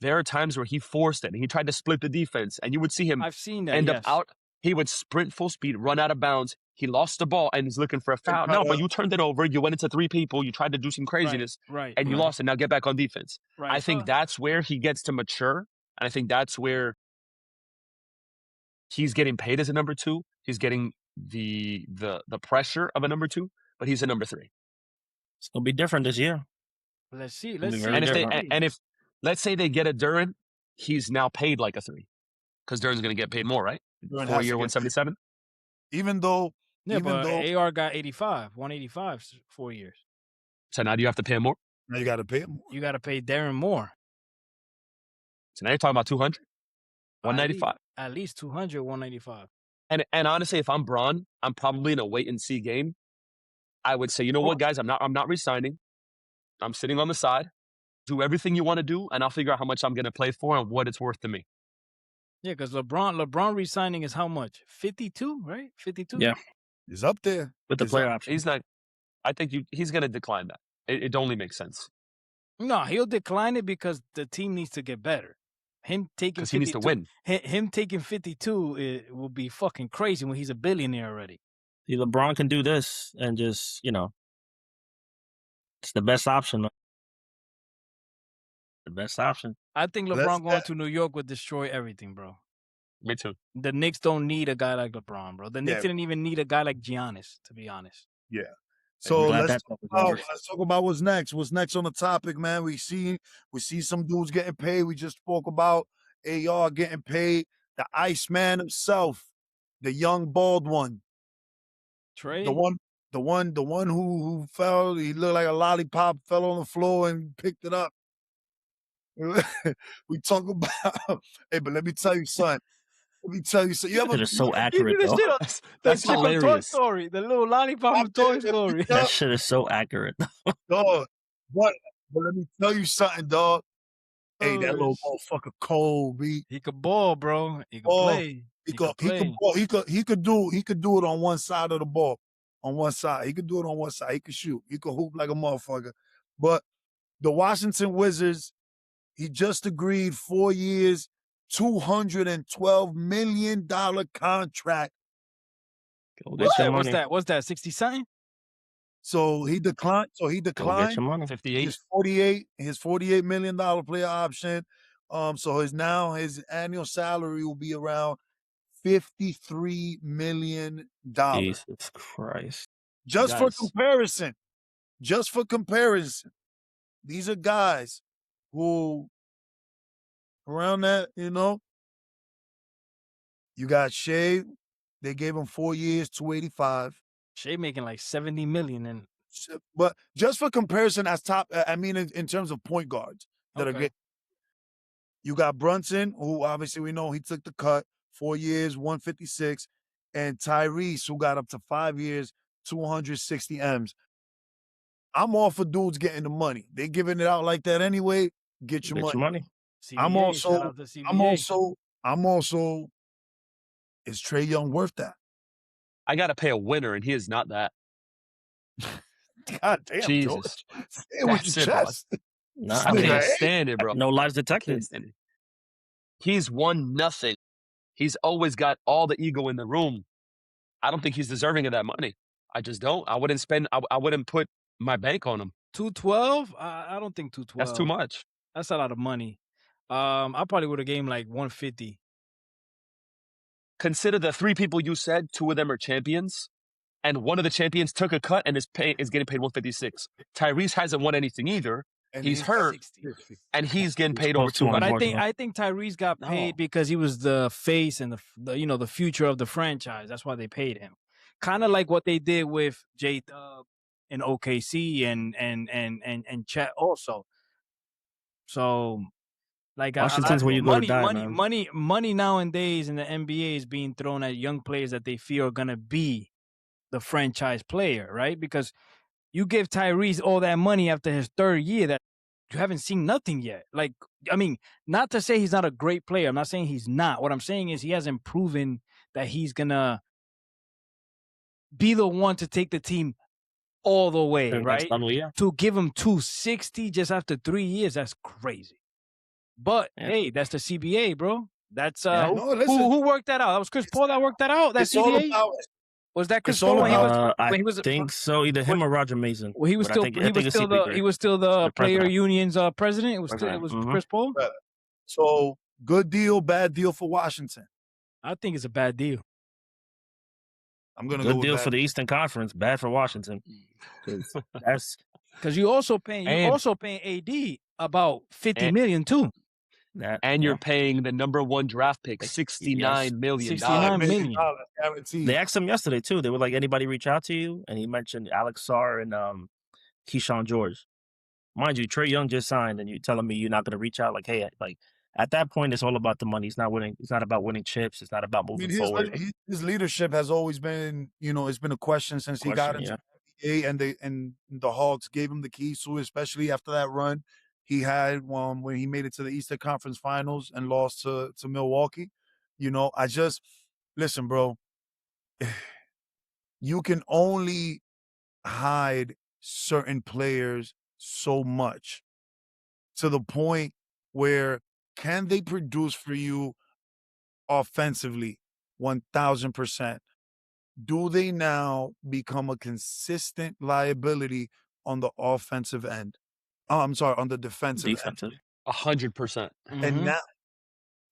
There are times where he forced it and he tried to split the defense, and you would see him I've seen that. end Yes. up out. He would sprint full speed, run out of bounds. He lost the ball and he's looking for a foul. No, but you turned it over. You went into 3 people. You tried to do some craziness, Right. and you lost it. Now get back on defense. Right. I think that's where he gets to mature, and I think that's where he's getting paid as a number 2. He's getting the pressure of a number 2, but he's a number 3. It's gonna be different this year. Let's see. It'll be Let's see. very And if they different. and if let's say they get a Duran, he's now paid like a 3 because Duran's going to get paid more, right? Duran 4 has to year, get 177. Even though AR got 185 4 years. So now do you have to pay him more? now you got to pay him more. You got to pay Darren more. So now you're talking about 200, 195. At least 200, 195. And honestly, if I'm Braun, I'm probably in a wait and see game. I would say, you know what, guys, I'm not resigning. I'm sitting on the side. Do everything you want to do, and I'll figure out how much I'm going to play for and what it's worth to me. Yeah, because LeBron resigning is how much? 52, right? 52. Yeah. He's up there. With the He's player up. option. He's not. I think he's going to decline that. It only makes sense No, he'll decline it because the team needs to get better. Him taking because he needs to win. Him taking 52 it will be fucking crazy when he's a billionaire already. See, LeBron can do this and just, it's the best option. The best option. I think That's LeBron going that. to New York would destroy everything, bro. Me too. The Knicks don't need a guy like LeBron, bro. The Knicks Yeah. didn't even need a guy like Giannis, to be honest. So glad let's that talk is over. talk about what's next. What's next on the topic, man? We see some dudes getting paid. We just spoke about AR getting paid. The Iceman himself, the young bald one, Trey, the one who fell. He looked like a lollipop, fell on the floor and picked it up. We talk about. Hey, but let me tell you, son. You ever It is so accurate, though. That's Toy hilarious. Story, the little lollipop from Toy Story. That shit is so accurate. dog? What? But let me tell you something, dog. Hey, that little motherfucker cold, B. He could ball, bro. He could Oh, play. He could do it on one side of the ball. On one side. He could do it on one side. He could shoot. He could hoop like a motherfucker. But the Washington Wizards, he just agreed 4 years, $212 million contract. Go get your money. What's that? 60 something? So he declined. Go get your money. 58. His $48 million player option. So his annual salary will be around $53 million. Jesus Christ. Just for Guys. comparison. These are guys who around that, you got Shea. They gave him 4 years, 285. Shea making like 70 million and But just for comparison, as top, in terms of point guards that are Okay. getting, you got Brunson, who obviously we know he took the cut, 4 years, 156, and Tyrese, who got up to 5 years, 260 M's. I'm all for dudes getting the money. They giving it out like that anyway. Get your Get money. your money. CBA, shout out to CBA. I'm also. Is Trae Young worth that? I got to pay a winner, and he is not that. God damn, Jesus. George. Say it with That's your it, bro. chest. Nah, I I mean, can't stand it, bro. no lies detected. Can't stand it. He's won nothing. He's always got all the ego in the room. I don't think he's deserving of that money. I just don't. I wouldn't put my bank on him. 212? I don't think 212. That's too much. That's a lot of money. I probably would have gave him like 150. Consider the 3 people you said, 2 of them are champions, and one of the champions took a cut and is getting paid 156. Tyrese hasn't won anything either. And He's hurt, 60. and he's getting paid over supposed to, 200. But I think Tyrese got paid because he was the face and the future of the franchise. That's why they paid him. Kind of like what they did with J Dub in OKC and Chet also. So like Washington's where you go to die, man. money nowadays in the NBA is being thrown at young players that they feel are gonna be the franchise player, right? Because you give Tyrese all that money after his third year that you haven't seen nothing yet. Like, I mean, not to say he's not a great player. I'm not saying he's not. What I'm saying is he hasn't proven that he's gonna be the one to take the team all the way, The next right? level, yeah. To give him 260 just after 3 years, that's crazy. But Yeah. hey, that's the CBA, bro. That's Yeah. No, listen, who worked that out? That was Chris Paul that worked that out. That it's all CBA about was that Chris it's all Paul when he was about I when he was think so. Either him when- or Roger Mason. well, he was But still I think it's CP3. he was still the The player president. union's president. It was President. Chris Paul. so good deal, bad deal for Washington. I think it's a bad deal. I'm gonna Good go with deal bad. for the Eastern Conference, bad for Washington. 'Cause that's Because you also paying AD about 50 And- million too. that. And you're yeah. paying the number one draft pick $69 million. 69 million. Guaranteed. They asked him yesterday too. They were like, "Anybody reach out to you?" And he mentioned Alex Sarr and Keyshawn George. Mind you, Trae Young just signed, and you're telling me you're not going to reach out? Like, hey, like at that point, it's all about the money. It's not winning. It's not about winning chips. It's not about I moving mean, forward. his leadership has always been, it's been a question since he got into the NBA, and the Hawks gave him the keys to it, especially after that run he had when he made it to the Eastern Conference Finals and lost to Milwaukee. I just listen, bro. You can only hide certain players so much to the point where can they produce for you offensively 1,000%? Do they now become a consistent liability on the offensive end? Oh, I'm sorry, on the defensive end. Defensive. 100%. And now,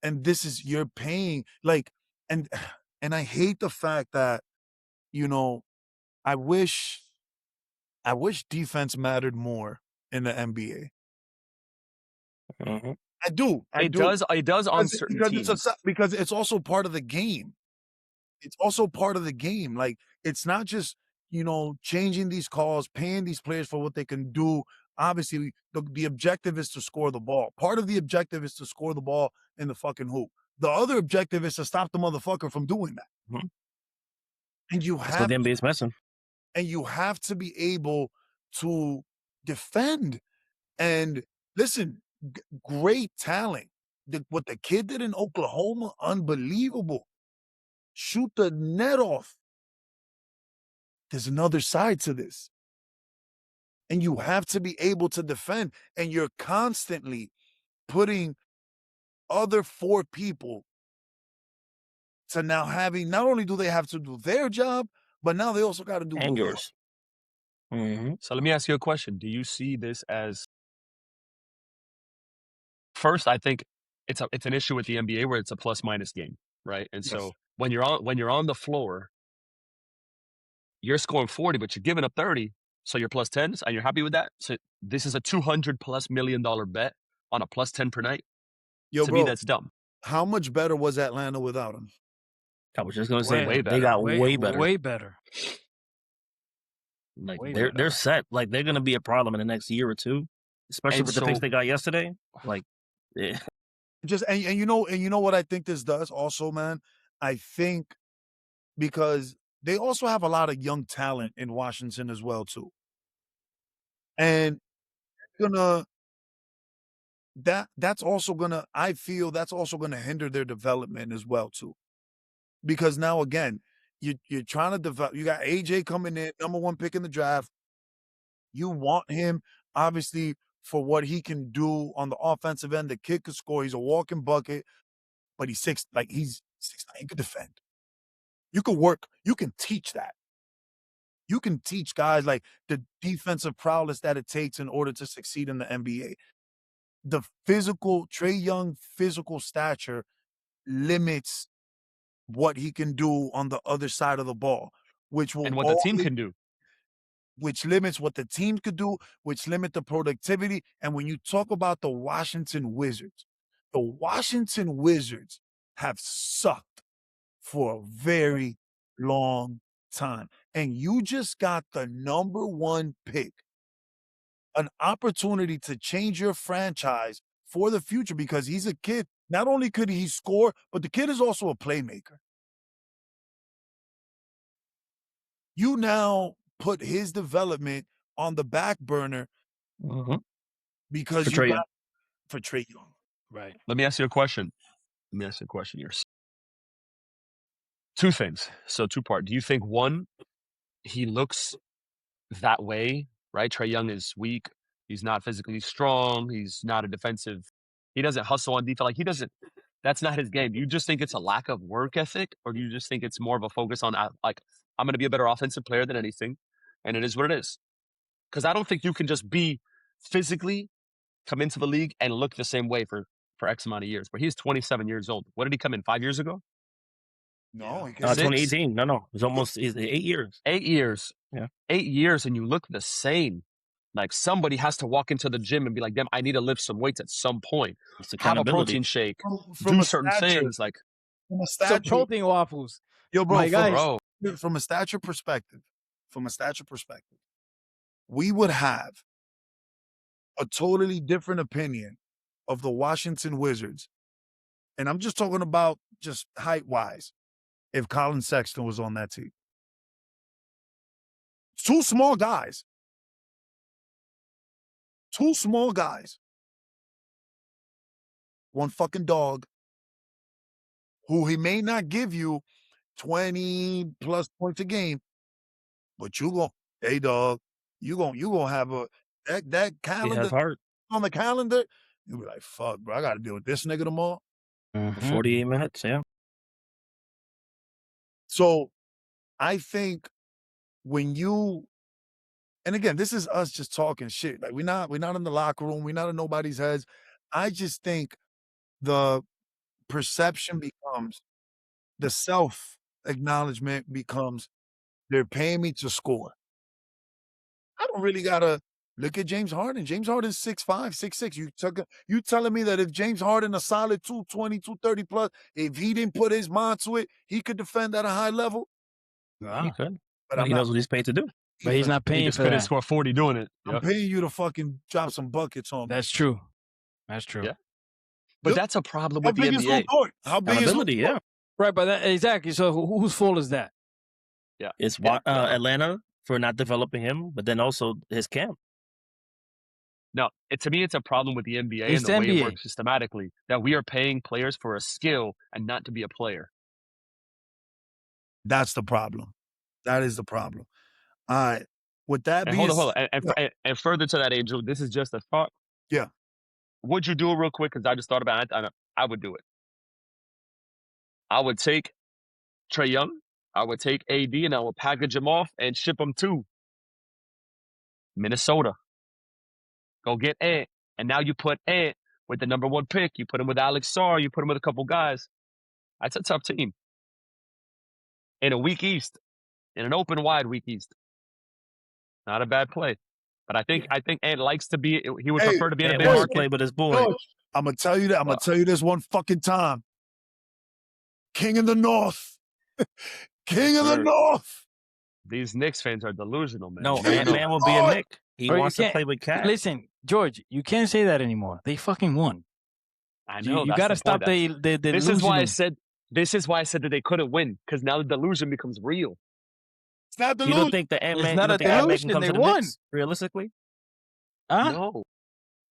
and this is you're paying like, and I hate the fact that I wish defense mattered more in the NBA. Mhm. I do. It does on certain teams. Because it's also part of the game. It's also part of the game. Like, it's not just, changing these calls, paying these players for what they can do. Obviously, the objective is to score the ball. Part of the objective is to score the ball in the fucking hoop. The other objective is to stop the motherfucker from doing that. Mhm. And That's what the NBA is missing. and you have to be able to defend. And listen, great talent. What the kid did in Oklahoma, unbelievable. Shoot the net off. There's another side to this. And you have to be able to defend. And you're constantly putting other 4 people to now having, not only do they have to do their job, but now they also got to do And yours. Mm-hmm. So let me ask you a question. Do you see this as first? I think it's an issue with the NBA where it's a plus minus game, right? And so when you're on the floor, you're scoring 40, but you're giving up 30, so you're plus 10s, and you're happy with that. So this is a $200+ million bet on a plus 10 per night. Yo, to bro, me, that's dumb. how much better was Atlanta without him? I was just gonna say Way they better. got way better. Way better. Like way they're better. set. Like they're gonna be a problem in the next year or two, especially And with the picks so- they got yesterday. Like, yeah. Just and you know what I think this does also, man? I think because they also have a lot of young talent in Washington as well too. And that's also gonna I feel that's also gonna hinder their development as well too. Because now again, you're trying to develop, you got AJ coming in, number 1 pick in the draft. You want him obviously for what he can do on the offensive end. The kid could score, he's a walking bucket, but he's 6'9", he could defend. You could work, you can teach that. You can teach guys like the defensive prowess that it takes in order to succeed in the NBA. The Trae Young physical stature limits what he can do on the other side of the ball, which will and what the team can do. which limits what the team could do, which limit the productivity. And when you talk about the Washington Wizards have sucked for a very long time. And you just got the number 1 pick, an opportunity to change your franchise for the future because he's a kid. Not only could he score, but the kid is also a playmaker. you now put his development on the back burner because For you Trae got Young. for Trae Young. Right. Let me ask you a question. Here. Two things. So two-part. Do you think, one, he looks that way, right? Trae Young is weak. He's not physically strong. He's not a defensive. He doesn't hustle on defense. Like, he doesn't. That's not his game. Do you just think it's a lack of work ethic, or do you just think it's more of a focus on, like, I'm going to be a better offensive player than anything, and it is what it is? Because I don't think you can just be physically come into the league and look the same way for X amount of years. But he's 27 years old. What did he come in, 5 years ago? No, he Six? 2018. No. It was almost 8 years. 8 years. Yeah. 8 years, and you look the same. Like, somebody has to walk into the gym and be like, damn, I need to lift some weights at some point. It's Have a accountability. protein shake. from Do a certain stature, things. Like, from a So stature, protein waffles. yo, bro, My guys. bro, from a stature perspective, we would have a totally different opinion of the Washington Wizards. And I'm just talking about just height-wise, if Colin Sexton was on that team. Two small guys. One fucking dog who he may not give you 20 plus points a game, but hey dog, you gonna have that He calendar has heart. on the calendar. You'll be like, fuck, bro, I gotta deal with this nigga tomorrow. For 48 minutes, yeah. So I think when you, and again, this is us just talking shit. Like we're not in the locker room, we're not in nobody's heads. I just think the perception becomes, the self-acknowledgement becomes, they're paying me to score. I don't really gotta look at James Harden. James Harden's 6'5", 6'6". You telling me that if James Harden a solid 220, 230 plus, if he didn't put his mind to it, he could defend at a high level? He could. But Well, I'm he not. knows what he's paid to do. But he's not he paying just for couldn't that. score 40 doing it. I'm Yep. paying you to fucking drop some buckets on me. That's true. That's true. Yeah. But that's a problem How with the big is NBA. Lou? How big is Accountability, Lou? yeah. Right, but exactly. So whose fault is that? Yeah. It's Yeah. Atlanta for not developing him, but then also his camp. No, to me, it's a problem with the NBA It's and the way NBA. it works systematically, that we are paying players for a skill and not to be a player. That's the problem. That is the problem. All right. With that And being hold on. And further to that, Angel, this is just a thought. Yeah. Would you do it real quick? Because I just thought about it. I would do it. I would take Trae Young. I would take AD, and I would package him off and ship him to Minnesota. Go get Ant. And now you put Ant with the number 1 pick. You put him with Alex Sarr. You put him with a couple guys. That's a tough team. In a weak East. In an open, wide weak East. Not a bad play. But I think Ant likes to be, he would prefer to be in a Ant big wants to market. play with his boy. Coach, I'm gonna tell you that. I'm gonna tell you this one fucking time. King of the North. King of the Sir. North. These Knicks fans are delusional, man. No, They Ant-Man know. will be a Knick. He Or you wants to can't- play with Cat. Listen, George, you can't say that anymore. They fucking won. I know. You that's got to the stop point. the This is why I delusional. said. This is why I said that they couldn't win, because now the delusion becomes real. It's not You delusion. don't think the Ant-Man, not you a don't think Ant-Man delusion, can come they to the won. Knicks, realistically? Huh? No.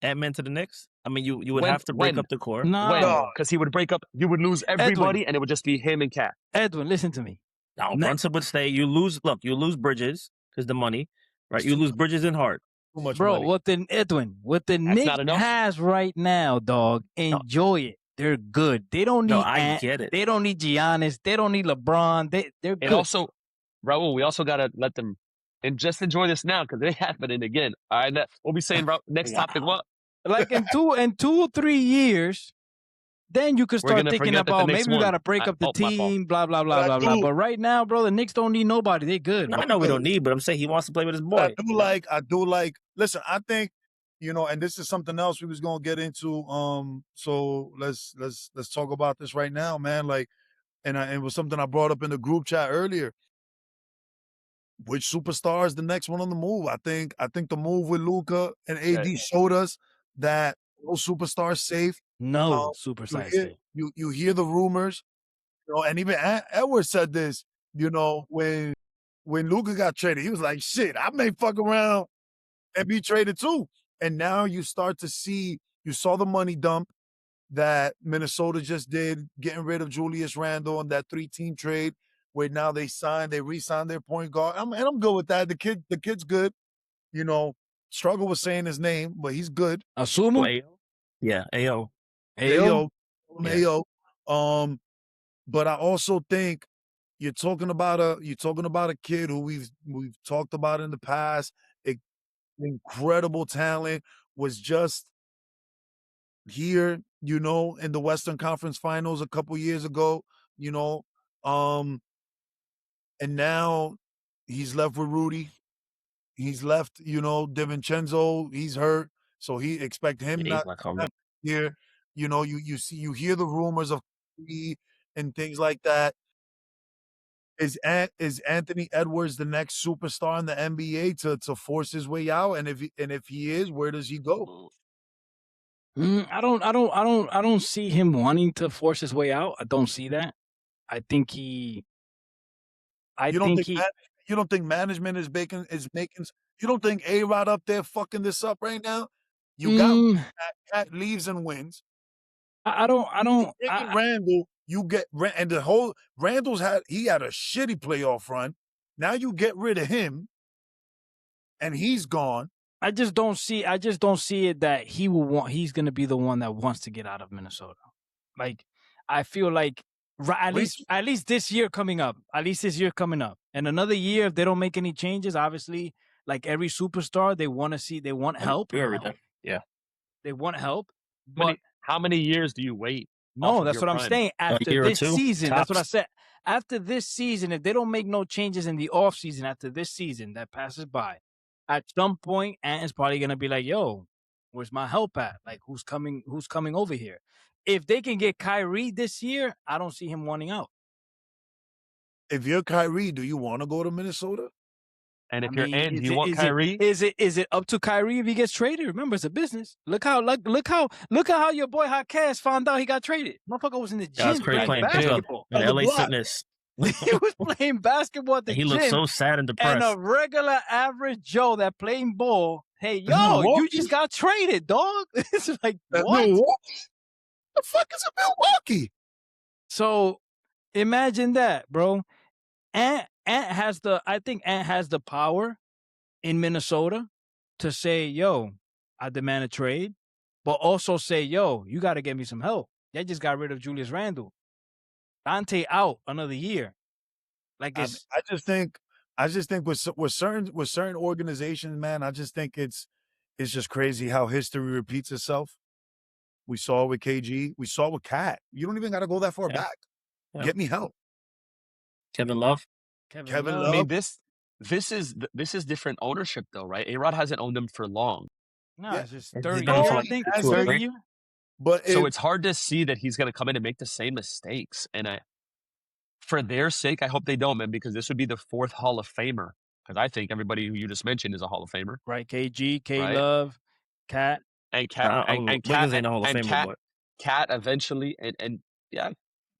Ant-Man to the Knicks? I mean, you would When- have to break when? up the core. No. When? Because he would break up. You would lose everybody, and it would just be him and Cat. Edwin, listen to me. Now, Ne- Brunson would stay. You lose Bridges because the money, right? You lose Bridges and Hart. Too much Bro, money. what the Knicks not enough. has right now, dog, enjoy it. They're good. They don't need No, I Ant. get it. They don't need Giannis. They don't need LeBron. They're good. And also, Raul, we also got to let them and just enjoy this now, because they happening again. All right, we'll be saying next topic. What? Like in 2 3 years, then you could We're start gonna thinking forget that the about Knicks maybe we won. got to break up the My fault. team, blah, blah, blah, But I blah, blah. do- But right now, bro, the Knicks don't need nobody. They good. I know we don't need, but I'm saying he wants to play with his boy. I do like, listen, I think, and this is something else we was gonna get into. So let's talk about this right now, man. Like, and it was something I brought up in the group chat earlier. Which superstar is the next one on the move? I think the move with Luka and AD showed us that no superstar is safe. No super You size. hear, you hear the rumors, and even Edwards said this, when when Luka got traded, he was like, shit, I may fuck around and be traded too. And now you start to see, you saw the money dump that Minnesota just did, getting rid of Julius Randle on that 3-team trade, where now they re-signed their point guard. I'm good with that. The kid's good. You know, struggle with saying his name, but he's good. Asumu? Yeah, AO. Ayo? Ayo. But I also think you're talking about a kid who we've talked about in the past, incredible talent, was just here, you know, in the Western Conference Finals a couple years ago, you know, and now he's left with Rudy. He's left, you know, DiVincenzo, he's hurt, so he expect him He's not not coming. here. You know, you hear the rumors of and things like that. Is Anthony Edwards the next superstar in the NBA to force his way out? And if he is, where does he go? I don't see him wanting to force his way out. I don't see that. I think he. You don't think management is making? You don't think A-Rod up there fucking this up right now? You got Cat leaves and wins. I don't. Randall, you get and the whole Randall's had a shitty playoff run. Now you get rid of him, and he's gone. I just don't see it that he's going to be the one that wants to get out of Minnesota. Like, I feel like at least this year coming up, and another year if they don't make any changes, obviously, like every superstar, they want help. Yeah. They want help. But How many years do you wait? no, that's what I'm saying. After this season, that's what I tops. said. After this season, if they don't make no changes in the offseason after this season that passes by, at some point, Ant is probably gonna be like, "Yo, where's my help at? Like, who's coming over here?" If they can get Kyrie this year, I don't see him wanting out. If you're Kyrie, do you want to go to Minnesota? And if you're Ant, do you want Kyrie? Is it up to Kyrie if he gets traded? Remember, it's a business. Look how your boy Hakas found out he got traded. Motherfucker was in the gym playing basketball. LA Fitness. He was playing basketball at the gym. He looked so sad and depressed. And a regular average Joe that playing ball, hey, yo, you just got traded, dog. It's like, what? The fuck is a Milwaukee? So imagine that, bro. I think Ant has the power in Minnesota to say, yo, I demand a trade, but also say, yo, you got to get me some help. They just got rid of Julius Randle. Dante out another year. Like, it's, I just think with certain organizations, man, I just think it's just crazy how history repeats itself. We saw it with KG. We saw it with Cat. You don't even got to go that far back. Yeah. Get me help. Kevin Love. Kevin Love. I mean, this is different ownership though, right? A-Rod hasn't owned them for long. No, it's just 30 He's years, done it for I like think. 30 years. But so it's hard to see that he's going to come in and make the same mistakes. And for their sake, I hope they don't, man, because this would be the 4th Hall of Famer. Because I think everybody who you just mentioned is a Hall of Famer. Right, KG, K-Love, Cat. And Cat, and Wiggins ain't a Hall of Famer, but Cat eventually, and yeah,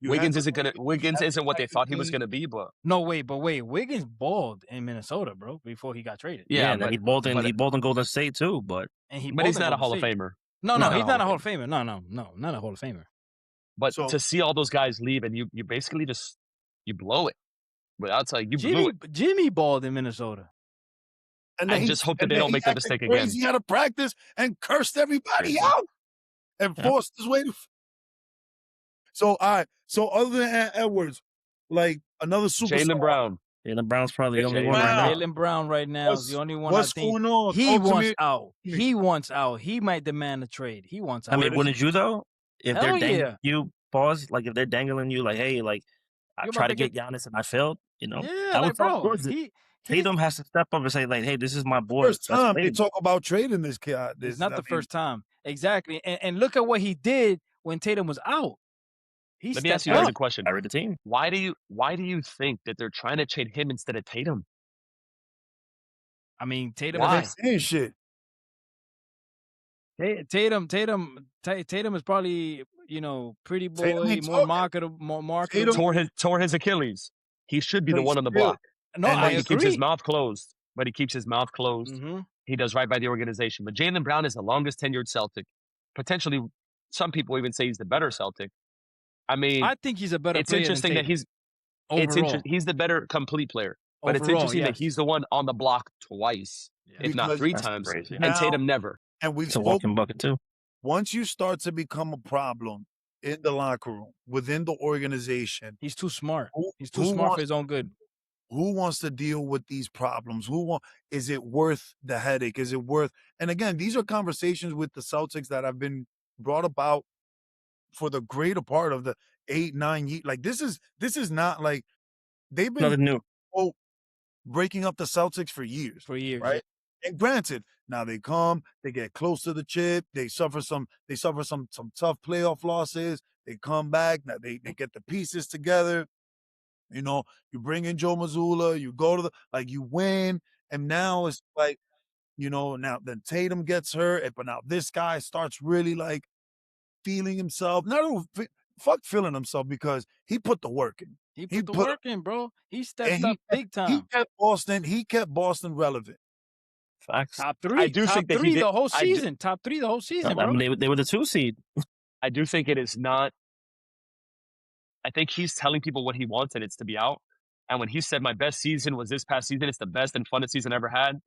Wiggins isn't what they thought he was going to be, but wait, Wiggins balled in Minnesota, bro, before he got traded. Yeah, but he balled in Golden State too, but he's not a Hall of Famer. No, he's not a Hall of Famer. No, not a Hall of Famer. But to see all those guys leave and you basically just you blow it. But I'll tell you, blew it. Jimmy balled in Minnesota. And I just hope that they don't make that mistake again. He had to practice and cursed everybody out and forced his way to. So, all right. So, other than Edwards, like another superstar. Jaylen Brown. Jaylen Brown's probably the only one right now. Jaylen Brown right now is the only one I think. What's going on? He wants out. He wants out. He might demand a trade. He wants out. I mean, wouldn't you though? If Hell they're dangling yeah. you, pause. Like if they're dangling you, like, hey, like I tried to get Giannis and I failed. You know, yeah, like, bro. Tatum has to step up and say, like, hey, this is my boy. First time they talk about trading this kid. It's not the first time. Exactly. And look at what he did when Tatum was out. Let me ask you guys a question. I read the team. Why do you think that they're trying to trade him instead of Tatum? I mean, Tatum. Why? Saying shit. Tatum is probably, pretty boy, more marketable. Tore his Achilles. He should be the one on the block. No, And I He keeps his agree. mouth closed. But he keeps his mouth closed. Mhm. He does right by the organization. But Jaylen Brown is the longest tenured Celtic. Potentially, some people even say he's the better Celtic. I mean, I think he's a better it's player than interesting that Tatum. he's Overall. he's the better complete player. But it's Overall, interesting that yes. he's the one on the block twice, Yeah. if not because three That's times, crazy. and now, Tatum never. and we've It's a walking spoken, bucket too. once you start to become a problem in the locker room, within the organization, He's too smart. who, He's too who smart for wants his own good. who wants to deal with these problems? Is it worth the headache? Is it worth, and again, these are conversations with the Celtics that have been brought about for the greater part of the 8, 9 years. Like this is not like they've been Nothing new. quote breaking up the Celtics for years. For years. Right? And granted, now they come, they get close to the chip, they suffer some tough playoff losses, they come back, now they get the pieces together. You know, you bring in Joe Mazzulla, you go to you win, and now it's like, now then Tatum gets hurt, but now this guy starts really feeling himself. Fuck feeling himself because he put the work in. He put the work in, bro. He stepped up big He time. kept Boston relevant. Facts. Top I three. do Top think that he three did. the whole I do, season. Top three the whole season, I bro. mean, they were the 2 seed. I do think it is not. I think he's telling people what he wants, and it's to be out. And when he said, "My best season was this past season. It's the best and funnest season I ever had,"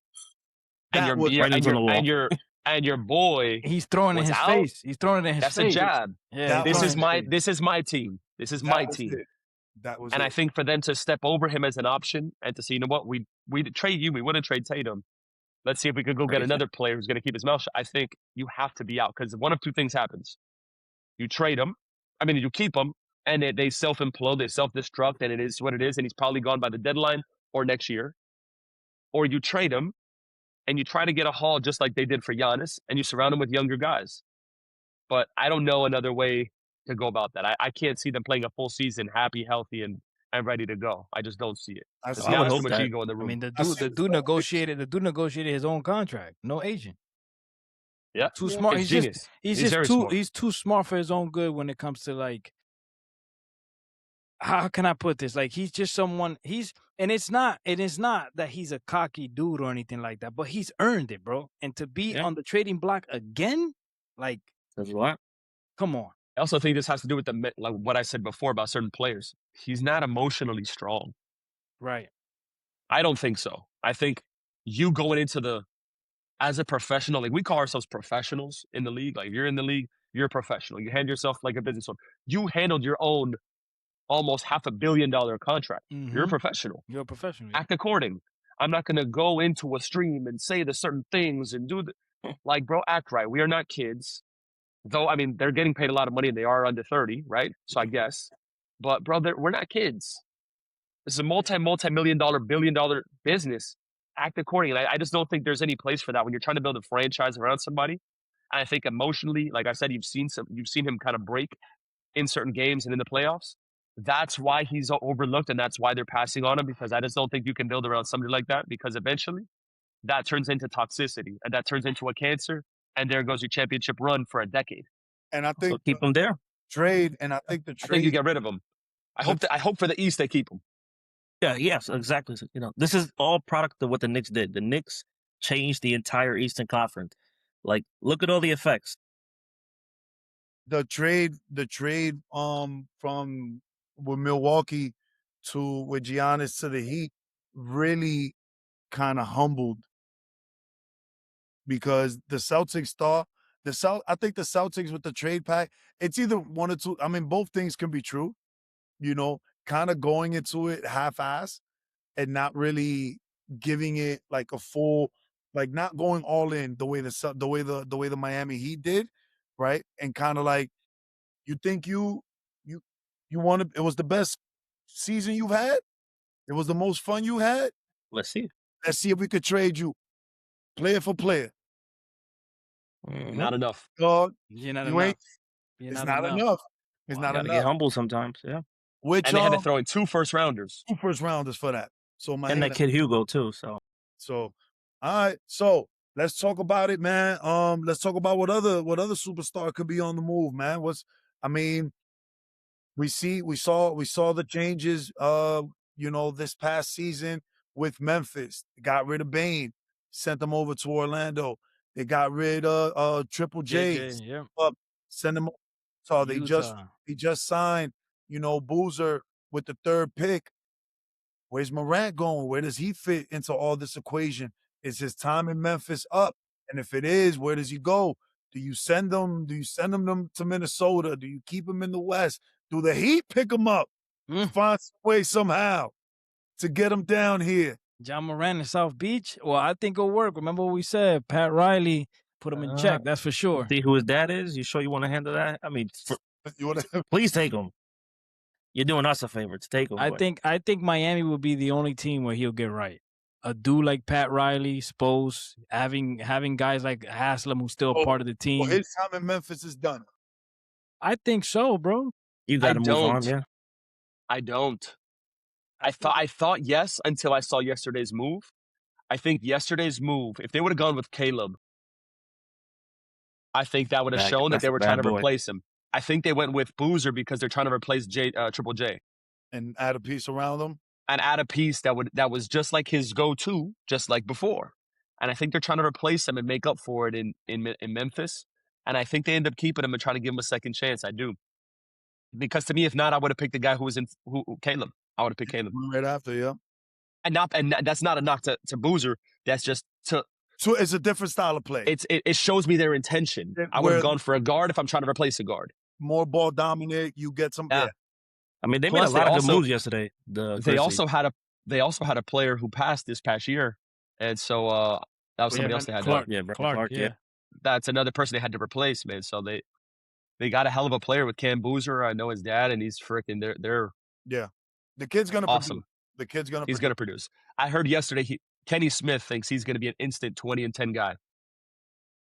and That was Writings on the wall. and your boy He's throwing it in was his out. face. He's throwing it in his That's face. a jab. Yeah, That he's was throwing it in his face. This is my team. This is my that was team. it. That was And it. I think for them to step over him as an option and to say, you know what, we trade you, we wouldn't trade Tatum. Let's see if we could go get Crazy. another player who's going to keep his mouth shut. I think you have to be out because one of two things happens. You trade him. I mean, you keep him, and they self-implode, they self-destruct, and it is what it is, and he's probably gone by the deadline or next year. Or you trade him, and you try to get a haul just like they did for Giannis, and you surround him with younger guys. But I don't know another way to go about that. I can't see them playing a full season happy, healthy, and ready to go. I just don't see it. I There's see- I would too hope much that. ego in the I room. mean, the I see dude the negotiated his own contract. No agent. Yeah, Too smart. It's genius. He's very just smart. he's too smart for his own good when it comes to how can I put this? He's just someone and it is not that he's a cocky dude or anything like that, but he's earned it, bro. And to be Yeah. on the trading block again, That's a lot. come on. I also think this has to do with what I said before about certain players. He's not emotionally strong. Right. I don't think so. I think you going into as a professional, we call ourselves professionals in the league. Like, you're in the league, you're a professional. You hand yourself like a business owner. You handled your own almost $500 million contract. You're a Mhm. professional. You're a professional. Yeah. Act according. I'm not going to go into a stream and say the certain things and do bro, act right. We are not kids. Though, I mean, they're getting paid a lot of money and they are under 30, right? So I guess. But, bro, we're not kids. This is a multi-million dollar, billion-dollar business. Act accordingly. I just don't think there's any place for that when you're trying to build a franchise around somebody. And I think emotionally, like I said, you've seen him kind of break in certain games and in the playoffs. That's why he's overlooked, and that's why they're passing on him, because I just don't think you can build around somebody like that, because eventually that turns into toxicity, and that turns into a cancer, and there goes your championship run for a decade. And I So think keep them there. trade, and I think the I think you trade, get rid of him. I hope for the East they keep him. Yeah, yes, exactly. So, this is all product of what the Knicks did. The Knicks changed the entire Eastern Conference. Look at all the effects. the trade from with Milwaukee with Giannis to the Heat really kind of humbled, because the Celtics thought I think the Celtics with the trade pack, it's either one or two. I mean, both things can be true, kind of going into it half-ass and not really giving it a full, not going all in the way the Miami Heat did, right? And kind of you think you wanted, it was the best season you've had, it was the most fun you had. Let's see. Let's see if we could trade you player for player. Mhm. Not enough. Dog, You're not you enough. ain't. You're It's not enough. It's Wow. not Gotta enough. get humble sometimes. Yeah. Which And they had to throw in 2 first-rounders. 2 first rounders for that. So And that kid Hugo too. So So, all right. So let's talk about it, man. Let's talk about what other superstar could be on the move, man. We saw the changes, this past season with Memphis. They got rid of Bane, sent them over to Orlando. They got rid of Triple J, JJ, yeah. send them. So Utah. he just signed, Boozer with the third pick. Where's Morant going? Where does he fit into all this equation? Is his time in Memphis up? And if it is, where does he go? Do you send them? Do you send them to Minnesota? Do you keep him in the West? Do the Heat pick him up? Find some way somehow to get him down here. John Moran in South Beach. Well, I think it'll work. Remember what we said? Pat Riley put him in check. That's for sure. See who his dad is? You sure you want to handle that? I mean, You want to? please take him. You're doing us a favor to take him. I think Miami will be the only team where he'll get right. A dude like Pat Riley, Spose, having guys like Haslam who's still a part of the team. Well, his time in Memphis is done. I think so, bro. You got to move on, yeah. I don't. I thought yes until I saw yesterday's move. I think yesterday's move, if they would have gone with Caleb, I think that would have shown that they were trying to replace him. I think they went with Boozer because they're trying to replace Triple J. And add a piece around him? And add a piece that was just like his go-to, just like before. And I think they're trying to replace him and make up for it in Memphis. And I think they end up keeping him and trying to give him a second chance. I do. Because to me, if not, I would have picked the guy who was Caleb. I would have picked Caleb. Right after, yeah. And that's not a knock to Boozer. That's just to... So it's a different style of play. It shows me their intention. I would have gone for a guard if I'm trying to replace a guard. More ball dominant, you get some... Yeah. I mean, they made a lot of good moves yesterday. They also had a player who passed this past year. And so that was somebody else they had Clark. to... Clark, yeah. That's another person they had to replace, man. So they got a hell of a player with Cam Boozer. I know his dad, and he's freaking... They're yeah. The kid's going to awesome. He's going to produce. I heard yesterday Kenny Smith thinks he's going to be an instant 20 and 10 guy.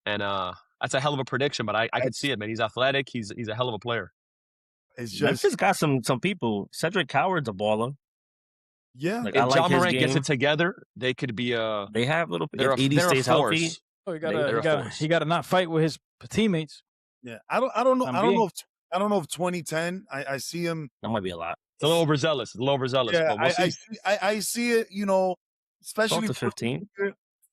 And that's a hell of a prediction, but I can see it, man. He's athletic. He's a hell of a player. It's just Memphis got some people. Cedric Howard's a baller. Yeah. If John Morant gets it together, they could be they have little they're if a stays healthy. Oh, he got to not fight with his teammates. Yeah. I don't know if 2010 I see him. That might be a lot. It's a little overzealous. Yeah, but we'll see. I see it, especially to 15.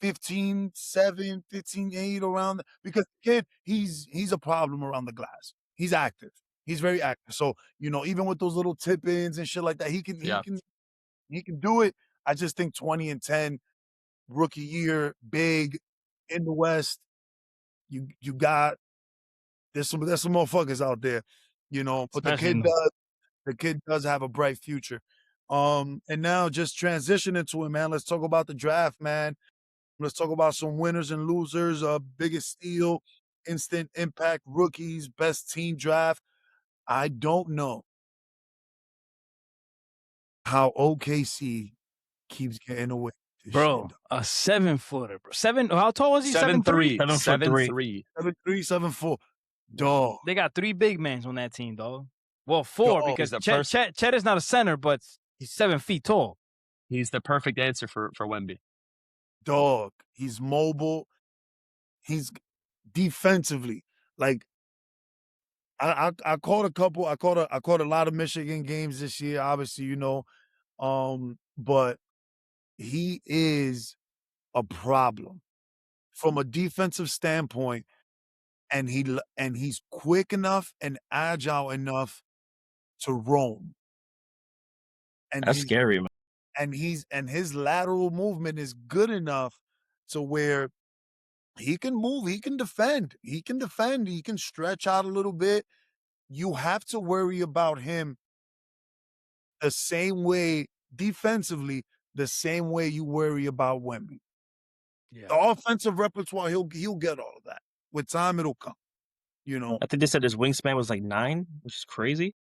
15, 7, 15, 8 around because the kid, he's a problem around the glass. He's active. He's very active. So, even with those little tip-ins and shit like that, he can do it. I just think 20 and 10, rookie year, big in the West. You got there's some motherfuckers out there, but the kid does have a bright future. And now just transition into it, man. Let's talk about the draft, man. Let's talk about some winners and losers, biggest steal, instant impact rookies, best team draft. I don't know how OKC keeps getting away. Bro, a 7-footer, bro. How tall was he? 7'3". 7'3". 7'3", 7'4". Dog. They got 3 big men on that team, dog. Well, 4 because Chet is not a center, but he's 7 feet tall. He's the perfect answer for Wemby. Dog. He's mobile. He's defensively. Like I caught a couple. I caught a lot of Michigan games this year, obviously, but he is a problem from a defensive standpoint, and he's quick enough and agile enough to roam. And that's scary, man. And his lateral movement is good enough to where he can move, he can defend, he can stretch out a little bit. You have to worry about him the same way defensively, the same way you worry about Wemby. Yeah. The offensive repertoire, he'll get all of that. With time, it'll come. I think they said his wingspan was like 9, which is crazy.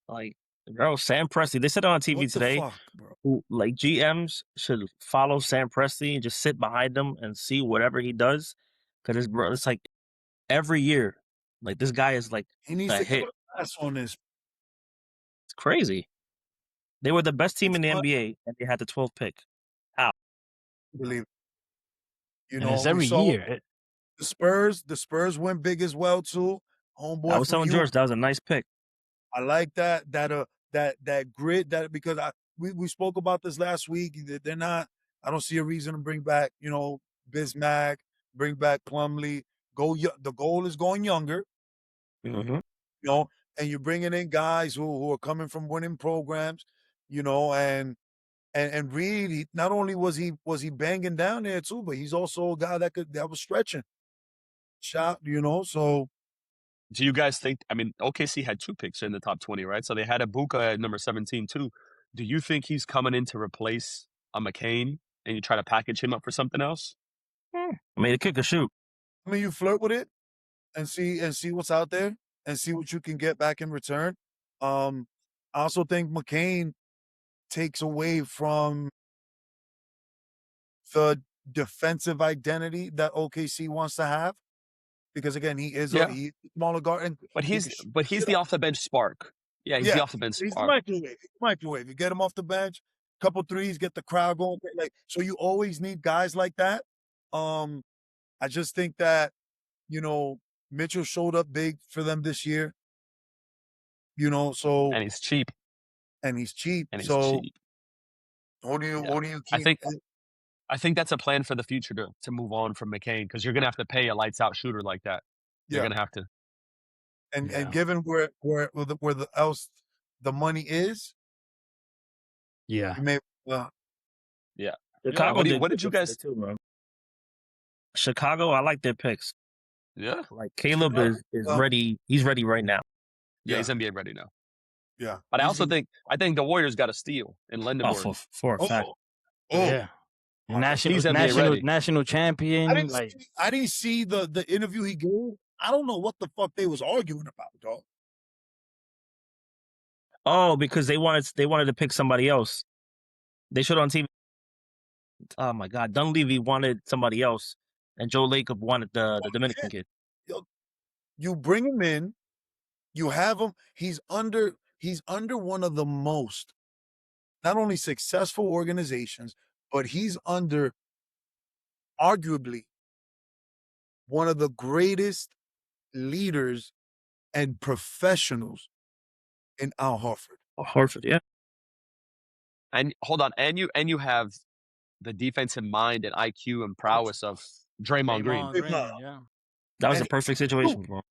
Like, bro, Sam Presti, they said it on TV today. Fuck, bro? Who, like, GMs should follow Sam Presti and just sit behind him and see whatever he does. Because it's like every year, like, this guy is like he needs to hit on this. It's crazy. They were the best team in the NBA, and they had the 12th pick. How? Believe it. And it's every year. The Spurs went big as well too. Homeboy. I was telling George that was a nice pick. I like that grit because we spoke about this last week. They're not. I don't see a reason to bring back, Bismack, bring back Plumlee. The goal is going younger, Mm-hmm. and you're bringing in guys who are coming from winning programs, and really, not only was he banging down there too, but he's also a guy that was stretching shot, So Do you guys think? I mean, OKC had 2 picks in the top 20, right? So they had Ibuka at number 17 too. Do you think he's coming in to replace a McCain, and you try to package him up for something else? I mean, the kick or shoot. I mean, you flirt with it and see what's out there and see what you can get back in return. I also think McCain takes away from the defensive identity that OKC wants to have, because again, he is Yeah. a smaller guard, and But he he's can but shoot he's it the up. off the bench spark. Yeah, he's the off the bench He's the spark. microwave. He's the microwave. You get him off the bench, couple threes, get the crowd going. So you always need guys like that. I just think that Mitchell showed up big for them this year. So And he's cheap. and he's cheap. And he's So cheap. what do you Yeah. what do you I keep? think that's a plan for the future to move on from McCain, because you're gonna have to pay a lights out shooter like that. You're Yeah, gonna have to. and given where the else the money is, Yeah. you may well. Yeah. Chicago What did you good guys? for it too, bro. Chicago, I like their picks. Yeah. Like Caleb is Well, ready. He's ready right now. Yeah, he's NBA ready now. Yeah, But I he's also gonna- think the Warriors got a steal in Oh, Lindenberg. for a fact. Yeah. Okay. He's NBA ready. National champion. I didn't see the interview he gave. I don't know what the fuck they was arguing about, dog. Oh, because they wanted to pick somebody else. They showed on TV. Oh my God, Dunleavy wanted somebody else, and Joe Lacob wanted the Dominican kid. You bring him in, you have him. He's under one of the most not only successful organizations, but he's under arguably one of the greatest leaders and professionals in Al Horford. Horford, yeah. And hold on, and you have the defensive mind and IQ and prowess of Draymond Green. Yeah. That was And a perfect situation, bro.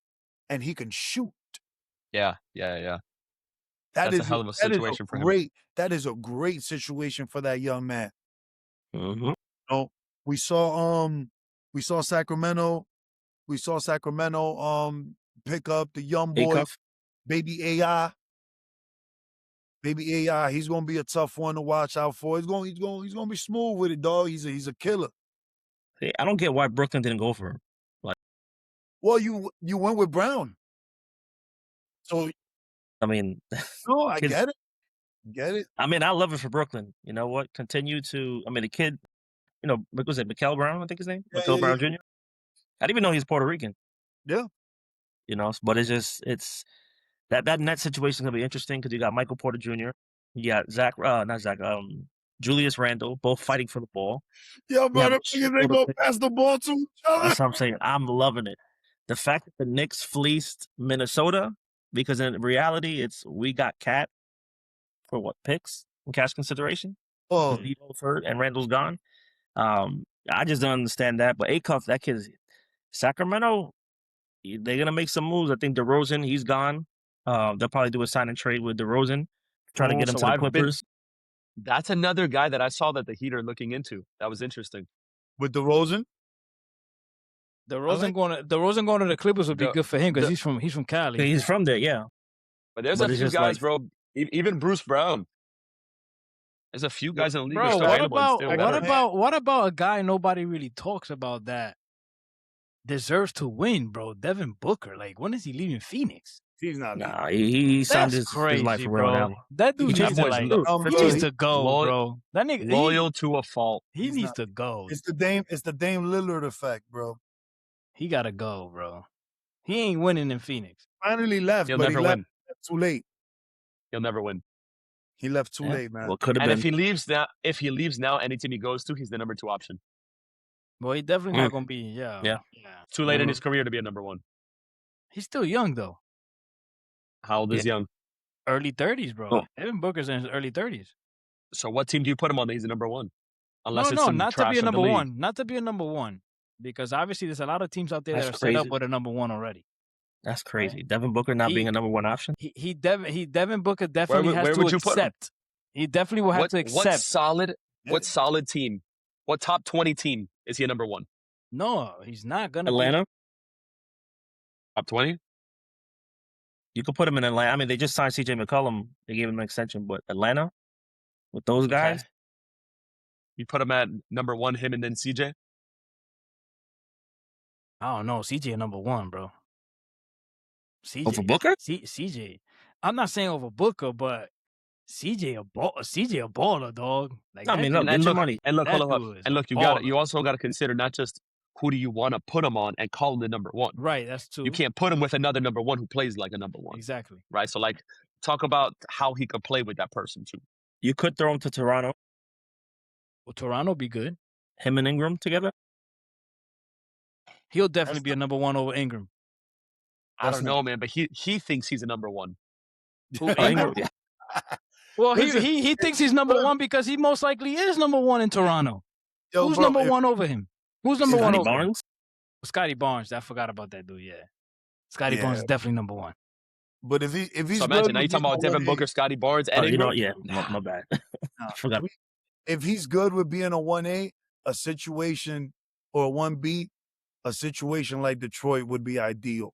And he can shoot. Yeah. That's a hell of a situation for him. That is a great situation for that young man. Mm-hmm. We saw Sacramento. We saw Sacramento pick up the young boy, Acuff. baby AI. Baby AI, he's gonna be a tough one to watch out for. He's gonna be smooth with it, dog. He's a killer. Hey, I don't get why Brooklyn didn't go for him. Well, you went with Brown, so I mean, no, I Kids- get it. Get it? I mean, I love it for Brooklyn. You know what? Continue to. I mean, the kid. What was it? Mikael Brown, I think his name. Yeah, Mikael yeah, Brown yeah. Jr. I didn't even know he's Puerto Rican. Yeah. But it's that net situation is gonna be interesting because you got Michael Porter Jr. You got Julius Randle, both fighting for the ball. Yo, bro, Yeah, them niggas ain't gonna pass the ball to each other. That's what I'm saying. I'm loving it. The fact that the Knicks fleeced Minnesota, because in reality, we got Cat for what, picks and cash consideration. Oh, Vito's hurt and Randall's gone. I just don't understand that. But Acuff, that kid, Sacramento, they're gonna make some moves. I think DeRozan, he's gone. They'll probably do a sign and trade with DeRozan, trying to get him to the Clippers. That's another guy that I saw that the Heat are looking into. That was interesting. with DeRozan? DeRozan going to the Clippers would be good for him because he's from Cali. He's from there, yeah. But there's But a it's few just guys, like- bro. Even Bruce Brown. There's a few guys in the league. Bro, who are what available and about still what better. about a guy nobody really talks about that deserves to win, bro? Devin Booker. Like, when is he leaving Phoenix? He's not. Nah, he signed That's his crazy, life for real bro. now. That dude He needs to boys like. loose. He needs to go, Loyal- bro. That nigga Loyal to a fault. He He's needs not. to go. It's the Dame Lillard effect, bro. He gotta go, bro. He ain't winning in Phoenix. Finally left, He'll but he never left win. too late. He'll never win. He left too Yeah. late, man. Well, could have And been. if he leaves now, any team he goes to, he's the number 2 option. Well, he definitely not gonna be. Yeah. Yeah. It's too late in his career to be a number 1. He's still young though. How old is Young? Early 30s, bro. Oh. Devin Booker's in his early 30s. So what team do you put him on that he's a number one? Unless it's No, some not to be trash a of the number league. one. Not to be a number one. Because obviously there's a lot of teams out there That's that are set up crazy. with a number one already. That's crazy. Devin Booker not being a number one option. Devin Booker definitely where has to would you put him? accept. He definitely will have to accept. What solid team? What top 20 team is he a number one? No, he's not gonna Atlanta? Top 20? You could put him in Atlanta. I mean, they just signed CJ McCollum. They gave him an extension, but Atlanta with those guys, Okay. You put him at number one, him and then CJ? I don't know. CJ a number one, bro. CJ over Booker? CJ. I'm not saying over Booker, but CJ a baller, dog. Like I that mean, dude- look, get your money. And look, that hold up. dude is And a look, baller. you also got to consider not just who do you want to put him on and call him the number one. Right, that's true. You can't put him with another number one who plays like a number one. Exactly. Right? So, like, talk about how he could play with that person, too. You could throw him to Toronto. Well, Toronto be good. Him and Ingram together. He'll definitely be a number one over Ingram. I don't know, man, but he thinks he's a number one. Who, Oh, Ingram? yeah. Well, Listen, he thinks he's number one because he most likely is number one in Toronto. Yo, Who's bro, number if- one over him? Who's number one Scotty over him? Barnes. Scotty Barnes. I forgot about that dude. Yeah, Scotty Yeah. Barnes is definitely number one. But if he's So imagine, now you're good talking about with Devin being Booker, Scotty Barnes, and Oh, you Ingram. know, yeah, my bad. I forgot. if he's good with being a 1A, a situation or a 1B, a situation like Detroit would be ideal.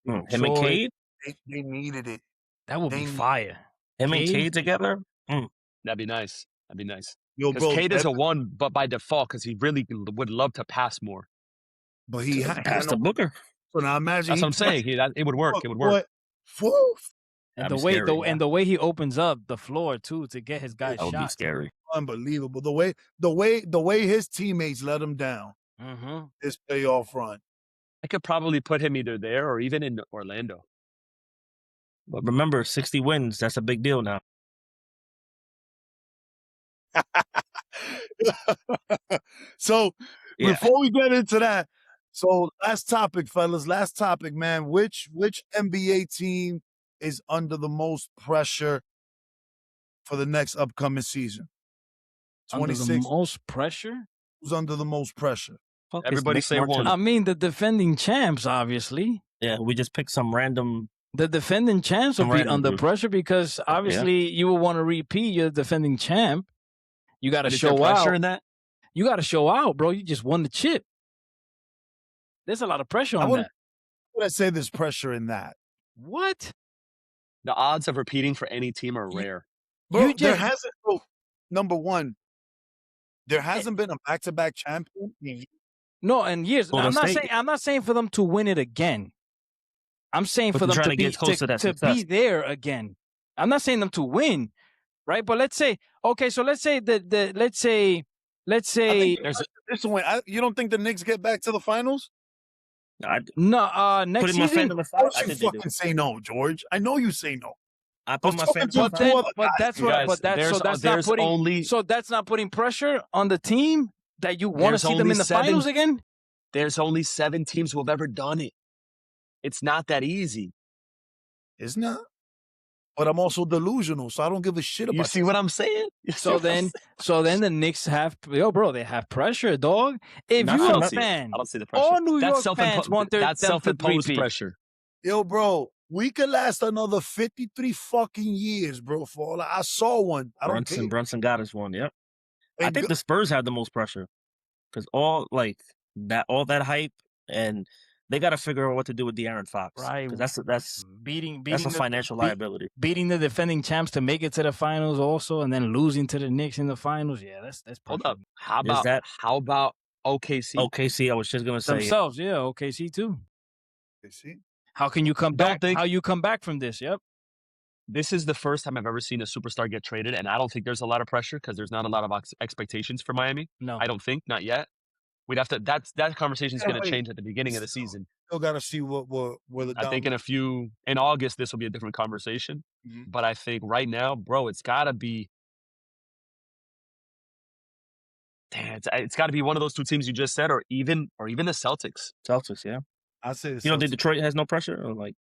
Him and Detroit. Cade. They needed it. That would be Dang. fire. Him and Cade? Cade together. That'd be nice. That'd be nice. Yo, Because bro, Cade is a Devin- one, but by default, because he really would love to pass more. but he Pass to Booker. So now imagine That's he what I'm saying. It would work. It would work. Woo, And That'd the be way scary, and the way he opens up the floor too to get his guys That would be shot. scary. unbelievable. The way his teammates let him down Mm-hmm. this playoff run. I could probably put him either there or even in Orlando. But remember, 60 wins. That's a big deal now. So Yeah. before we get into that, so last topic, fellas. Last topic, man. Which NBA team is under the most pressure for the next upcoming season? Under the 26. most pressure? Who's under the most pressure? Fuck, it's Everybody Nick say Martin. one. I mean, the defending champs, obviously. Yeah, we just picked some random. The defending champs will Some be random under dude. pressure because obviously you will want to repeat. You're the defending champ. You got to Is there show pressure out. in that? You got to show out, bro. You just won the chip. There's a lot of pressure on wouldn't- that. Would I say there's pressure in that? What? The odds of repeating for any team are You- rare. Bro, You there just- hasn't. Bro, number one, there hasn't been a back-to-back champion. No, and years. Golden State. I'm not saying for them to win it again. I'm saying But for they're them trying to to get close to that be success. there again. I'm not saying them to win, right? But let's say, okay, so let's say let's say I think There's this win. You don't think the Knicks get back to the finals? no next Putting my season. fandom aside, Don't I you think they do. fucking say no, George. I know you say no. I put I'm my talking fandom to But two aside. then, other but guys, that's you what. guys, But that's so that's not there's putting. only So that's not putting pressure on the team that you want to There's see them only in the 7 finals again. there's only 7 teams who have ever done it. It's not that easy. It's not. But I'm also delusional, so I don't give a shit about You see what I'm saying? You see So what I'm then, saying? the Knicks have bro, they have pressure, dog. If Nah, you're I a don't see it. fan, I don't see the pressure. all New That's York fans want that's them to self-imposed repeat. pressure. Yo, bro, we could last another 53 fucking years, bro. For all I saw one. I don't care. Brunson got us one. Yep. I And think the Spurs have the most pressure because all that hype, and they got to figure out what to do with De'Aaron Fox. Right. Because that's beating a the, financial beat- liability. beating the defending champs to make it to the finals, also, and then losing to the Knicks in the finals. Yeah, that's Hold pressure. up. How Is about that- OKC? OKC, I was just gonna say. Themselves, yeah, OKC too. You see? How can you come Don't back? think- How you come back from this? Yep. This is the first time I've ever seen a superstar get traded, and I don't think there's a lot of pressure because there's not a lot of expectations for Miami. No. I don't think, not yet. We'd have to. That conversation is Yeah, going to wait. change at the beginning of the season. Still got to see where the I think in August this will be a different conversation. Mhm. But I think right now, bro, it's got to be. Damn, it's got to be one of those two teams you just said, or even the Celtics. Celtics, yeah. I say You don't think Detroit has no pressure? Or like,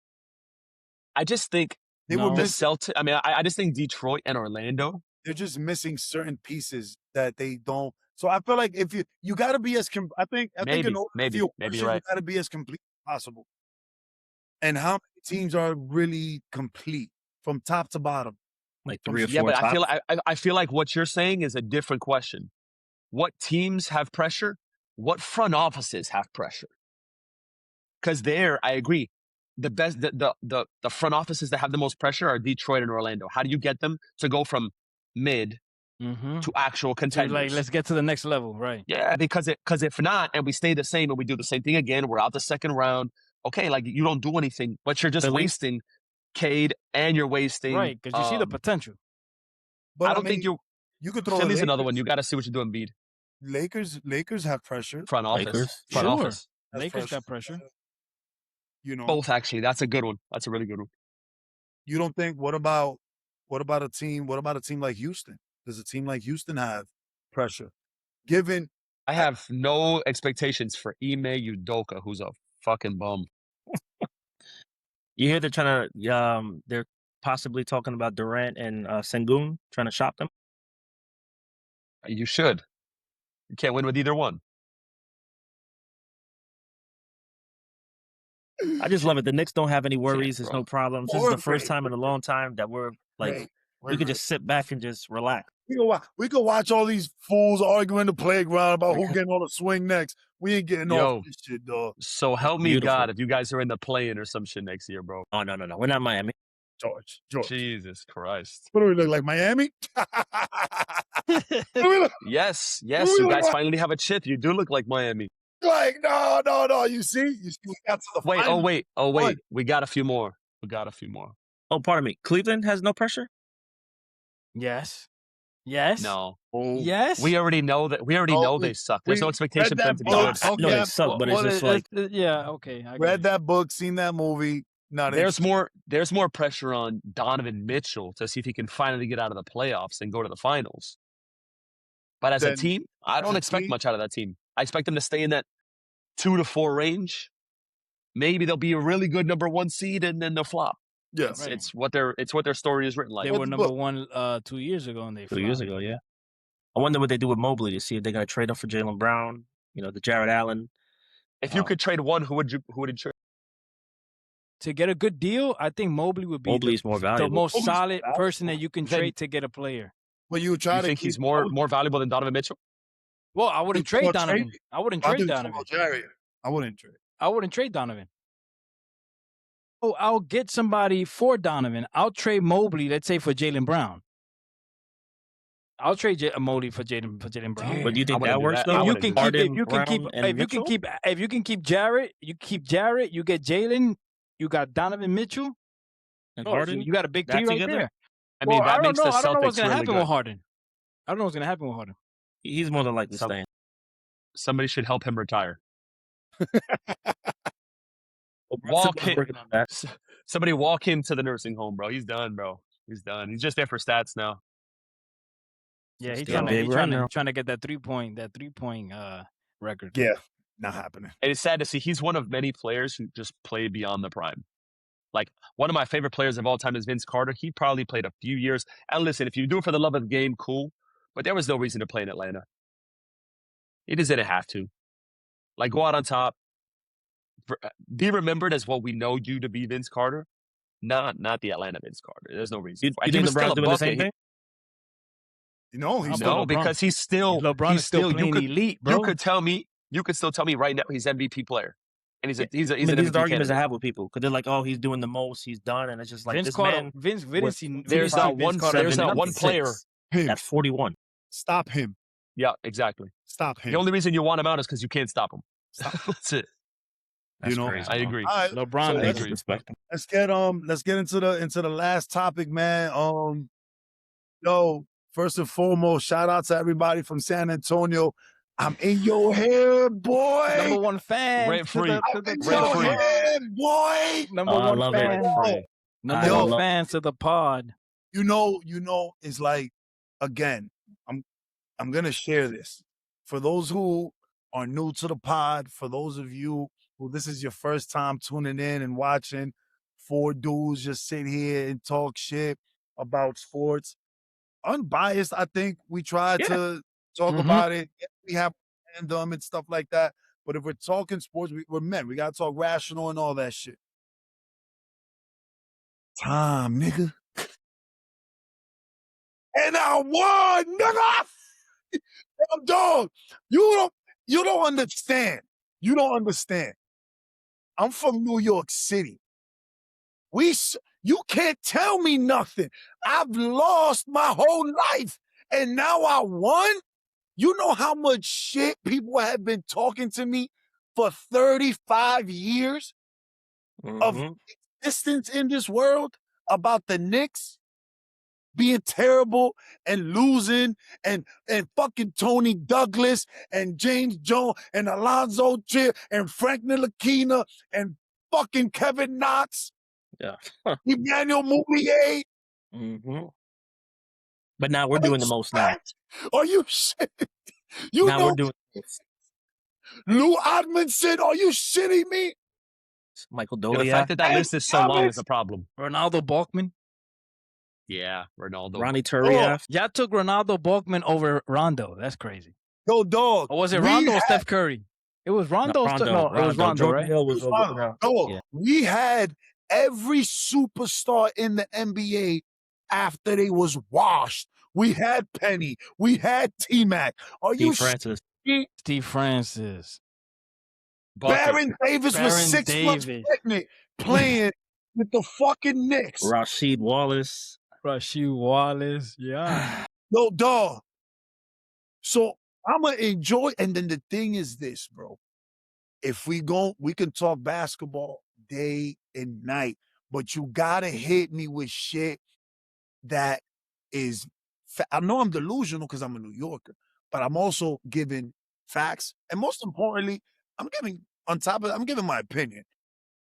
I just think they No. were the missing. Celtics. I mean, I just think Detroit and Orlando they're just missing certain pieces that they don't. So I feel like if you got to be as I think in order to feel maybe pressure, you're right. you got to be as complete as possible. And how many teams are really complete from top to bottom? Like 3 or 4 Yeah, but tops. I feel like what you're saying is a different question. What teams have pressure? What front offices have pressure? Because there, I agree. The best, the front offices that have the most pressure are Detroit and Orlando. How do you get them to go from mid to actual So contenders? like, let's get to the next level, right? Yeah, because if not, and we stay the same and we do the same thing again, we're out the second round. Okay, like you don't do anything, but you're just Philly? wasting Cade and you're wasting. Right, because you see the potential. But I don't think you could throw Philly's the another one. Lakers. You got to see what you're doing, Embiid. Lakers have pressure. Front office. Lakers? Front Sure. office. Has Lakers got pressure. You know, Both actually. That's a good one. That's a really good one. you don't think what about a team? What about a team like Houston? Does a team like Houston have pressure? Given I have no expectations for Ime Udoka, who's a fucking bum. You hear they're trying to they're possibly talking about Durant and Sengun trying to shop them. You should. You can't win with either one. I just love it. The Knicks don't have any worries. There's bro. no problems. This is the first time in a long time that we're like we could just sit back and just relax. we could watch all these fools arguing in the playground about who getting on the swing next. We ain't getting off this shit, dog. So help me Beautiful. God if you guys are in the play-in or some shit next year, bro. Oh no, we're not Miami. George. Jesus Christ. What do we look like, Miami? Yes. You guys finally have a chip. You do look like Miami. Like, no. You see, we got to the final. Wait. What? We got a few more. Oh, pardon me. Cleveland has no pressure? Yes. No. Yes. We already know that. We already know they suck. There's no expectation for them to be good. No, they suck, but it's just like yeah, okay. I Read that book, seen that movie. No, there's more pressure on Donovan Mitchell to see if he can finally get out of the playoffs and go to the finals. But as a team, I don't expect much out of that team. I expect them to stay in that 2 to 4 range. Maybe they'll be a really good number 1 seed and then they'll flop. Yeah, it's what their story is written like. They were number 1 2 years ago, and they 2 years ago. Yeah. I wonder what they do with Mobley to see if they're going to trade up for Jaylen Brown. You know, the Jared Allen. If you could trade one, who would you trade? To get a good deal, I think Mobley would be Mobley's more valuable. the most solid person that you can trade to get a player. But you try You think he's more valuable than Donovan Mitchell? Well, I wouldn't trade Donovan. I wouldn't trade Donovan. I wouldn't trade. I wouldn't trade Donovan. Oh, I'll get somebody for Donovan. I'll trade Mobley, let's say, for Jaylen Brown. I'll trade Mobley for Jaylen Brown. But do you think I that wouldn't do works that. though? If you can keep Jarrett, you get Jaylen, you got Donovan Mitchell, and Harden. You got a big three right there. I mean, that makes the Celtics I don't know what's gonna really happen good. with Harden. I don't know what's gonna happen with Harden. He's more than likely staying. Somebody should help him retire. Somebody walk him to the nursing home, bro. He's done, bro. He's done. He's just there for stats now. Yeah, he's Still trying to get that 3-point record. Yeah, not happening. And it's sad to see he's one of many players who just play beyond the prime. Like, one of my favorite players of all time is Vince Carter. He probably played a few years. And listen, if you do it for the love of the game, cool. But there was no reason to play in Atlanta. He just didn't have to. Like, go out on top. Be remembered as what we know you to be, Vince Carter. Not the Atlanta Vince Carter. There's no reason. You think LeBron's doing the same thing? No, because he's still LeBron is still playing elite, bro. You could still tell me right now he's MVP player, and he's an these MVP are the arguments candidate. I have with people because they're like, "Oh, he's doing the most, he's done," and it's just like Vince this Carter, man. There's not one player. At 41. Stop him. Yeah, exactly. Stop him. The only reason you want him out is because you can't stop him. That's it. That's crazy, I agree. All right, LeBron, I agree. Respect him. let's get into the last topic, man. First and foremost, shout out to everybody from San Antonio. I'm in your head, boy. Number 1 fan. Rent free. Rent free. Head, boy. Number I 1 love fan. it. Number 1 fans to the pod. You know, it's like, again, I'm gonna share this. For those who are new to the pod, for those of you who this is your first time tuning in and watching 4 dudes just sit here and talk shit about sports. unbiased. I think we try to talk Mhm. about it. We have fandom and stuff like that. But if we're talking sports, we're men. We gotta talk rational and all that shit. Time, nigga. And I won, nigga. Damn dog. You don't understand. You don't understand. I'm from New York City. You can't tell me nothing. I've lost my whole life. And now I won? You know how much shit people have been talking to me for 35 years of existence in this world about the Knicks being terrible and losing and fucking Tony Douglas and James Jones and Alonzo Trier and Frank Ntilikina and fucking Kevin Knox. Yeah. Emmanuel Mulier. But now we're doing the most now. Are you shit? You now know we're doing Lou Admonson, are you shitting me? Michael The Dolia. fact that list is so long is a problem. Ronaldo Balkman. Yeah, Ronaldo. Ronnie Turiaf. Y'all took Ronaldo Balkman over Rondo. That's crazy. Yo, dog. Or was it Rondo or Steph Curry? It was Rondo. Rondo. It was Rondo, Jordan right? Hill was over. Dog, Yeah. we had every superstar in the NBA after they was washed. We had Penny. We had T-Mac. Are you Francis. Steve Francis. Baron Davis was 6 months pregnant playing with the fucking Knicks. Rasheed Wallace. Yeah. Yo, dog. So I'm going to enjoy. And then the thing is this, bro. If we can talk basketball day and night, but you got to hit me with shit that is, I know I'm delusional because I'm a New Yorker, but I'm also giving facts. And most importantly, I'm giving my opinion.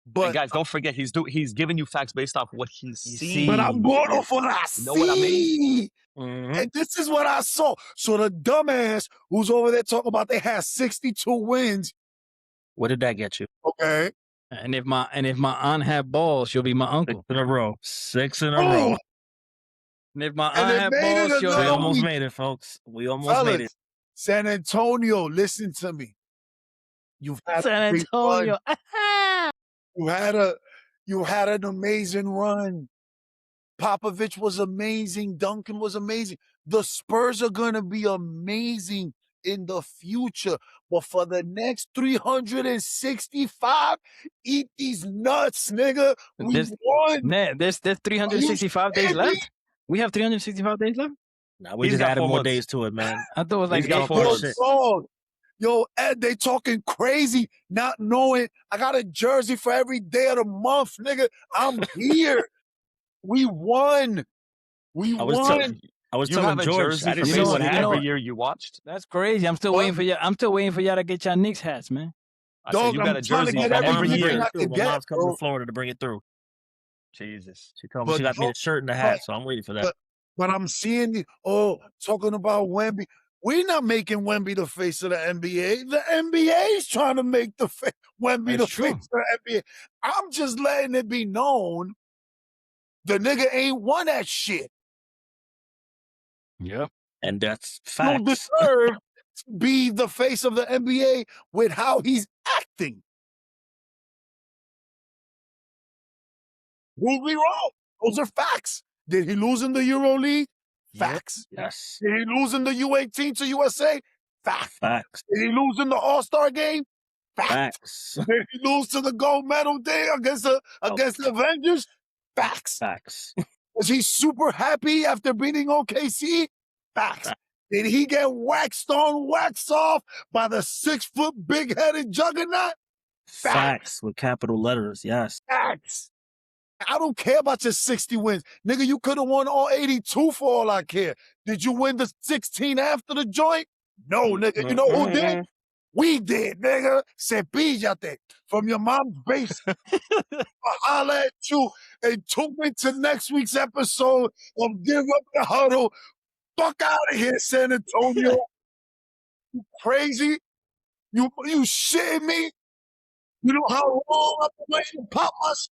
But and guys, don't forget, he's giving you facts based off what he's seen. But I'm going off what I see. You know what I mean? And this is what I saw. So the dumbass who's over there talking about they had 62 wins. What did that get you? Okay. And if my aunt had balls, she'll be my uncle. 6 in a row. 6 in a row. And if my aunt had balls, she'll We be almost made it, folks. We almost made it. San Antonio, listen to me. You've had San Antonio. You had an amazing run. Popovich was amazing. Duncan was amazing. The Spurs are going to be amazing in the future. But for the next 365, eat these nuts, nigga. We won. There's 365 days left? We have 365 days left? Now we just added more days to it, man. I thought it was like He's got 4 months. Yo, Ed, they talking crazy, not knowing I got a jersey for every day of the month, nigga. I'm here. We won. We won. I was you telling have George, a I didn't jersey say for what every year you watched. That's crazy. I'm still waiting for y'all. I'm still waiting for y'all to get y'all Knicks hats, man. I said you got a jersey get for every every year. year. I can My get, mom's coming bro. to Florida to bring it through. Jesus. She told me she got me a shirt and a hat, so I'm waiting for that. But I'm seeing talking about Wemby. We're not making Wemby the face of the NBA. The NBA is trying to make Wemby the face of the NBA. I'm just letting it be known the nigga ain't won that shit. Yep. And that's Don't facts. deserve to be the face of the NBA with how he's acting. Prove me wrong. Those are facts. Did he lose in the EuroLeague? Facts. Yes. Did he lose in the U18 to USA? Facts. Facts. Did he lose in the All-Star game? Facts. Did he lose to the gold medal day against the Avengers? Facts. Facts. Was he super happy after beating OKC? Facts. Did he get waxed on, waxed off by the 6-foot big-headed juggernaut? Facts with capital letters, yes. Facts. I don't care about your 60 wins. Nigga, you could have won all 82 for all I care. Did you win the 16 after the joint? No, nigga. You know who did? We did, nigga. Cepillate from your mom's basement. I'll holler at you and tune into next week's episode of Give Up the Huddle. Fuck out of here, San Antonio. You crazy? You shitting me? You know how long I've been waiting to pop us?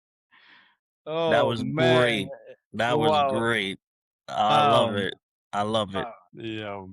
Oh, that was man. great. That was great. I love it. I love it. Uh, Yeah.